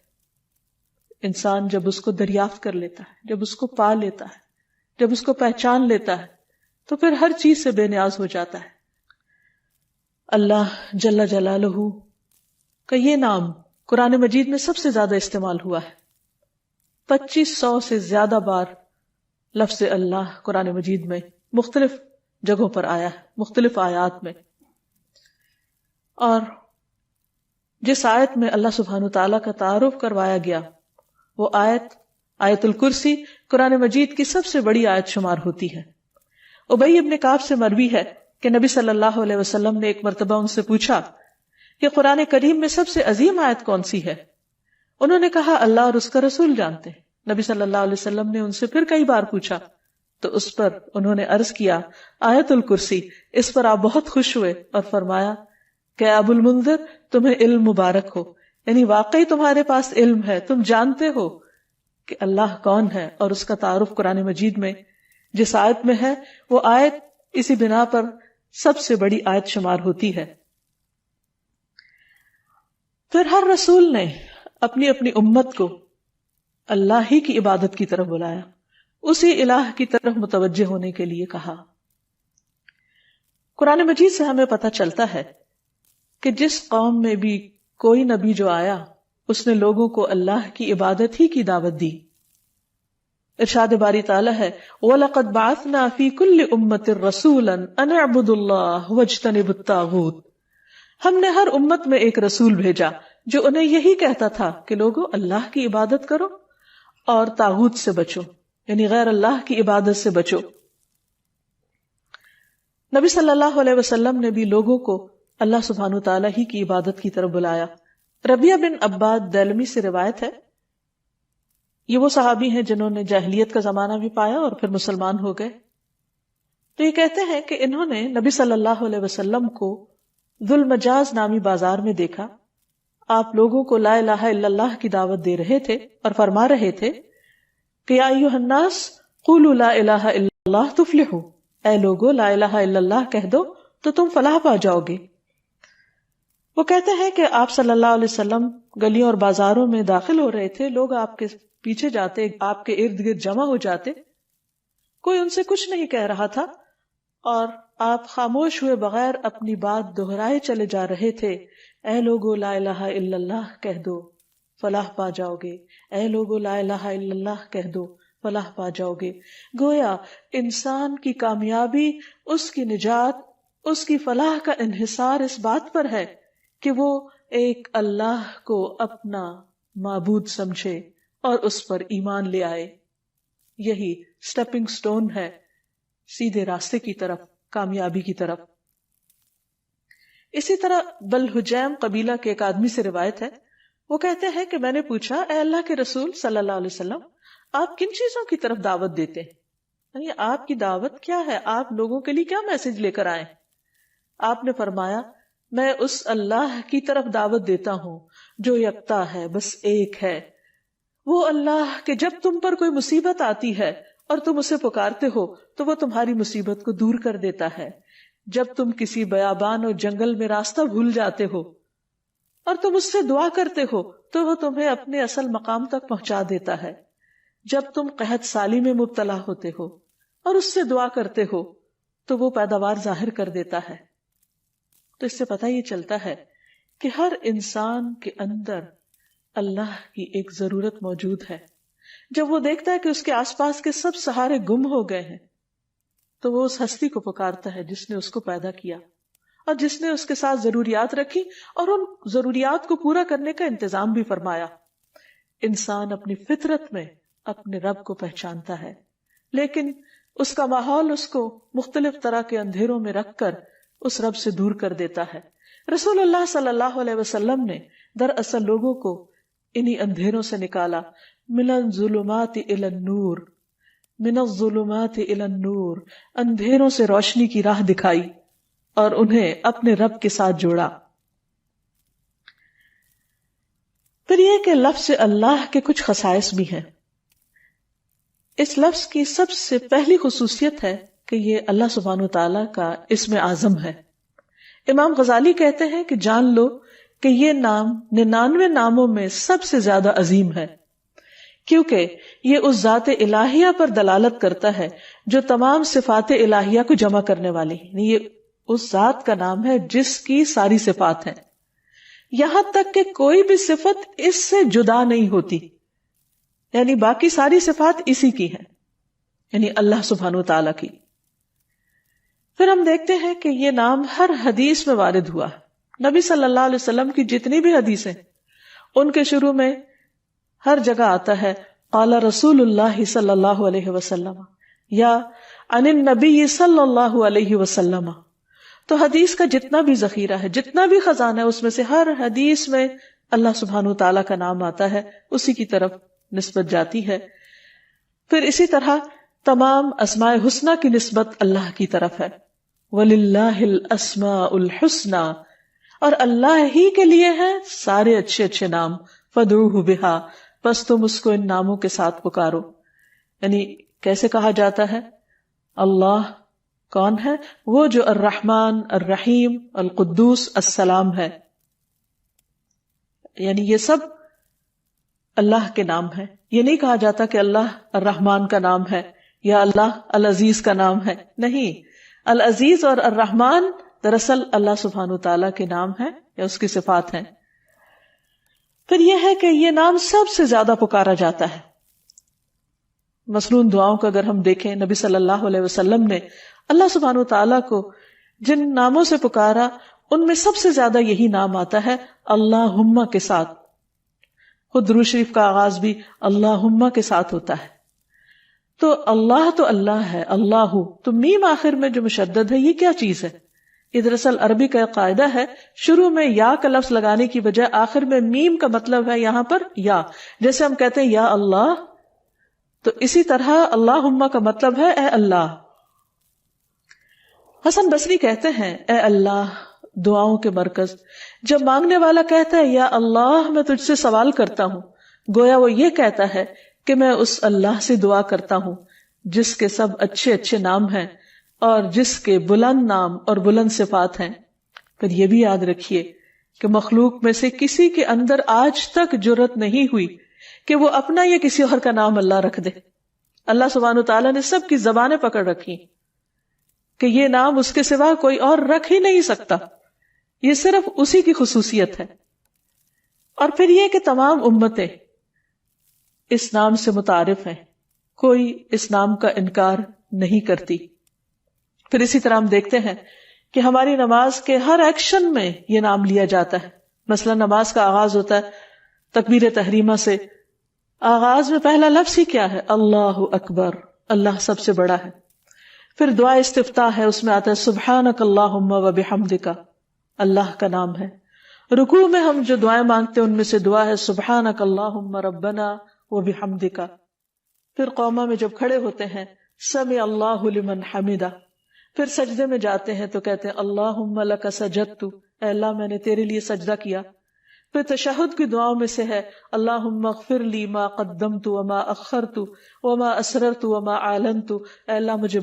انسان جب اس کو دریافت کر لیتا ہے، جب اس کو پا لیتا ہے، جب اس کو پہچان لیتا ہے، تو پھر ہر چیز سے بے نیاز ہو جاتا ہے۔ اللہ جل جلالہ کا یہ نام قرآن مجید میں سب سے زیادہ استعمال ہوا ہے۔ 2500 سے زیادہ بار لفظ اللہ قرآن مجید میں مختلف جگہوں پر آیا ہے، مختلف آیات میں۔ اور جس آیت میں اللہ سبحانہ تعالیٰ کا تعارف کروایا گیا، وہ آیت الکرسی قرآن مجید کی سب سے بڑی آیت شمار ہوتی ہے۔ ابی ابن کعب سے مروی ہے کہ نبی صلی اللہ علیہ وسلم نے ایک مرتبہ ان سے پوچھا کہ قرآن کریم میں سب سے عظیم آیت کون سی ہے؟ انہوں نے کہا اللہ اور اس کا رسول جانتے ہیں۔ نبی صلی اللہ علیہ وسلم نے ان سے پھر کئی بار پوچھا تو اس پر انہوں نے عرض کیا آیت الکرسی۔ اس پر آپ بہت خوش ہوئے اور فرمایا کہ ابو المنذر تمہیں علم مبارک ہو، یعنی واقعی تمہارے پاس علم ہے، تم جانتے ہو کہ اللہ کون ہے، اور اس کا تعارف قرآن مجید میں جس آیت میں ہے وہ آیت اسی بنا پر سب سے بڑی آیت شمار ہوتی ہے۔ پھر ہر رسول نے اپنی اپنی امت کو اللہ ہی کی عبادت کی طرف بلایا، اسی الہ کی طرف متوجہ ہونے کے لیے کہا۔ قرآن مجید سے ہمیں پتہ چلتا ہے کہ جس قوم میں بھی کوئی نبی جو آیا، اس نے لوگوں کو اللہ کی عبادت ہی کی دعوت دی۔ ارشاد باری تعالیٰ ہے وَلَقَدْ بَعَثْنَا فِي كُلِّ أُمَّةٍ رَسُولًا أَنِ اعْبُدُوا اللَّهَ وَاجْتَنِبُوا الطَّاغُوتَ۔ ہم نے ہر امت میں ایک رسول بھیجا جو انہیں یہی کہتا تھا کہ لوگو اللہ کی عبادت کرو اور طاغوت سے بچو، یعنی غیر اللہ کی عبادت سے بچو۔ نبی صلی اللہ علیہ وسلم نے بھی لوگوں کو اللہ سبحانہ تعالیٰ ہی کی عبادت کی طرف بلایا۔ ربیہ بن عباد دیلمی سے روایت ہے، یہ وہ صحابی ہیں جنہوں نے جاہلیت کا زمانہ بھی پایا اور پھر مسلمان ہو گئے۔ تو یہ کہتے ہیں کہ انہوں نے نبی صلی اللہ علیہ وسلم کو ذو المجاز نامی بازار میں دیکھا، آپ لوگوں کو لا الہ الا اللہ کی دعوت دے رہے تھے اور فرما رہے تھے کہ یا ایھا الناس قولوا لا الہ الا اللہ تفلحوا، اے لوگو لا الہ الا اللہ کہہ دو تو تم فلاح پا جاؤ گے۔ وہ کہتے ہیں کہ آپ صلی اللہ علیہ وسلم گلیوں اور بازاروں میں داخل ہو رہے تھے، لوگ آپ کے پیچھے جاتے، آپ کے ارد گرد جمع ہو جاتے، کوئی ان سے کچھ نہیں کہہ رہا تھا اور آپ خاموش ہوئے بغیر اپنی بات دہرائے چلے جا رہے تھے، اے لوگو لا الہ الا اللہ کہہ دو فلاح پا جاؤ گے، اے لوگو لا الہ الا اللہ کہہ دو فلاح پا جاؤ گے۔ گویا انسان کی کامیابی، اس کی نجات، اس کی فلاح کا انحصار اس بات پر ہے کہ وہ ایک اللہ کو اپنا معبود سمجھے اور اس پر ایمان لے آئے۔ یہی سٹیپنگ سٹون ہے سیدھے راستے کی طرف، کامیابی کی طرف۔ اسی طرح بلحجیم قبیلہ کے ایک آدمی سے روایت ہے، وہ کہتے ہیں کہ میں نے پوچھا اے اللہ کے رسول صلی اللہ علیہ وسلم، آپ کن چیزوں کی طرف دعوت دیتے ہیں؟ یعنی آپ کی دعوت کیا ہے؟ آپ لوگوں کے لیے کیا میسج لے کر آئے؟ آپ نے فرمایا میں اس اللہ کی طرف دعوت دیتا ہوں جو یکتا ہے، بس ایک ہے، وہ اللہ کہ جب تم پر کوئی مصیبت آتی ہے اور تم اسے پکارتے ہو تو وہ تمہاری مصیبت کو دور کر دیتا ہے، جب تم کسی بیابان اور جنگل میں راستہ بھول جاتے ہو اور تم اس سے دعا کرتے ہو تو وہ تمہیں اپنے اصل مقام تک پہنچا دیتا ہے، جب تم قحط سالی میں مبتلا ہوتے ہو اور اس سے دعا کرتے ہو تو وہ پیداوار ظاہر کر دیتا ہے۔ تو اس سے پتہ یہ چلتا ہے کہ ہر انسان کے اندر اللہ کی ایک ضرورت موجود ہے۔ جب وہ دیکھتا ہے کہ اس کے آس پاس کے سب سہارے گم ہو گئے ہیں تو وہ اس ہستی کو پکارتا ہے جس نے اس کو پیدا کیا اور جس نے اس کے ساتھ ضروریات رکھی اور ان ضروریات کو پورا کرنے کا انتظام بھی فرمایا۔ انسان اپنی فطرت میں اپنے رب کو پہچانتا ہے، لیکن اس کا ماحول اس کو مختلف طرح کے اندھیروں میں رکھ کر اس رب سے دور کر دیتا ہے۔ رسول اللہ صلی اللہ علیہ وسلم نے دراصل لوگوں کو انہی اندھیروں سے نکالا، من الظلمات الی النور، من الظلمات الی النور، اندھیروں سے روشنی کی راہ دکھائی اور انہیں اپنے رب کے ساتھ جوڑا۔ پھر یہ کہ لفظ اللہ کے کچھ خصائص بھی ہیں۔ اس لفظ کی سب سے پہلی خصوصیت ہے کہ یہ اللہ سبحانہ وتعالی کا اسم اعظم ہے۔ امام غزالی کہتے ہیں کہ جان لو کہ یہ نام 99 ناموں میں سب سے زیادہ عظیم ہے، کیونکہ یہ اس ذات الہیہ پر دلالت کرتا ہے جو تمام صفات الہیہ کو جمع کرنے والی ہے۔ یہ اس ذات کا نام ہے جس کی ساری صفات ہیں، یہاں تک کہ کوئی بھی صفت اس سے جدا نہیں ہوتی، یعنی باقی ساری صفات اسی کی ہیں، یعنی اللہ سبحانہ وتعالی کی۔ پھر ہم دیکھتے ہیں کہ یہ نام ہر حدیث میں وارد ہوا۔ نبی صلی اللہ علیہ وسلم کی جتنی بھی حدیثیں ان کے شروع میں ہر جگہ آتا ہے قال رسول اللہ صلی اللہ علیہ وسلم یا عن النبی صلی اللہ علیہ وسلم۔ تو حدیث کا جتنا بھی ذخیرہ ہے، جتنا بھی خزانہ ہے، اس میں سے ہر حدیث میں اللہ سبحانہ وتعالی کا نام آتا ہے، اسی کی طرف نسبت جاتی ہے۔ پھر اسی طرح تمام اسماء حسنہ کی نسبت اللہ کی طرف ہے، وَلِلَّهِ الْأَسْمَاءُ الْحُسْنَى، اور اللہ ہی کے لیے ہیں سارے اچھے اچھے نام، فَادْعُوهُ بِهَا، بس تم اس کو ان ناموں کے ساتھ پکارو۔ یعنی کیسے کہا جاتا ہے؟ اللہ کون ہے؟ وہ جو الرحمن، الرحیم، القدوس، السلام ہے، یعنی یہ سب اللہ کے نام ہے۔ یہ نہیں کہا جاتا کہ اللہ الرحمن کا نام ہے یا اللہ العزیز کا نام ہے، نہیں، العزیز اور الرحمن دراصل اللہ سبحانہ وتعالی کے نام ہیں یا اس کی صفات ہیں۔ پھر یہ ہے کہ یہ نام سب سے زیادہ پکارا جاتا ہے۔ مصنون دعاؤں کو اگر ہم دیکھیں، نبی صلی اللہ علیہ وسلم نے اللہ سبحانہ وتعالی کو جن ناموں سے پکارا ان میں سب سے زیادہ یہی نام آتا ہے اللہم کے ساتھ۔ خود درود شریف کا آغاز بھی اللہم کے ساتھ ہوتا ہے۔ تو اللہ ہے، اللہ، تو میم آخر میں جو مشدد ہے یہ کیا چیز ہے؟ یہ دراصل عربی کا قاعدہ ہے، شروع میں یا کا لفظ لگانے کی بجائے آخر میں میم کا مطلب ہے یہاں پر یا، جیسے ہم کہتے ہیں یا اللہ، تو اسی طرح اللہم کا مطلب ہے اے اللہ۔ حسن بصری کہتے ہیں اے اللہ دعاؤں کے مرکز، جب مانگنے والا کہتا ہے یا اللہ میں تجھ سے سوال کرتا ہوں، گویا وہ یہ کہتا ہے کہ میں اس اللہ سے دعا کرتا ہوں جس کے سب اچھے اچھے نام ہیں اور جس کے بلند نام اور بلند صفات ہیں۔ پھر یہ بھی یاد رکھیے کہ مخلوق میں سے کسی کے اندر آج تک جرأت نہیں ہوئی کہ وہ اپنا یا کسی اور کا نام اللہ رکھ دے۔ اللہ سبحانہ وتعالیٰ نے سب کی زبانیں پکڑ رکھی کہ یہ نام اس کے سوا کوئی اور رکھ ہی نہیں سکتا، یہ صرف اسی کی خصوصیت ہے۔ اور پھر یہ کہ تمام امتیں اس نام سے متعارف ہیں، کوئی اس نام کا انکار نہیں کرتی۔ پھر اسی طرح ہم دیکھتے ہیں کہ ہماری نماز کے ہر ایکشن میں یہ نام لیا جاتا ہے۔ مثلا نماز کا آغاز ہوتا ہے تکبیر تحریمہ سے، آغاز میں پہلا لفظ ہی کیا ہے؟ اللہ اکبر، اللہ سب سے بڑا ہے۔ پھر دعا استفتاح ہے، اس میں آتا ہے سبحانک اللہم و بحمدک، اللہ کا نام ہے۔ رکوع میں ہم جو دعائیں مانگتے ہیں ان میں سے دعا ہے سبحانک اللہم ربنا و بحمدک۔ پھر قومہ میں جب کھڑے ہوتے ہیں سمع اللہ لمن حمدہ، پھر سجدے میں جاتے ہیں تو کہتے ہیں اللہم لک سجدت، اے اللہ میں نے تیرے لیے سجدہ کیا. پھر تشہد کی دعاؤں میں سے ہے اللہم اغفر لی ما قدمت وما اخرت وما اسررت وما اعلنت، اے اللہ مجھے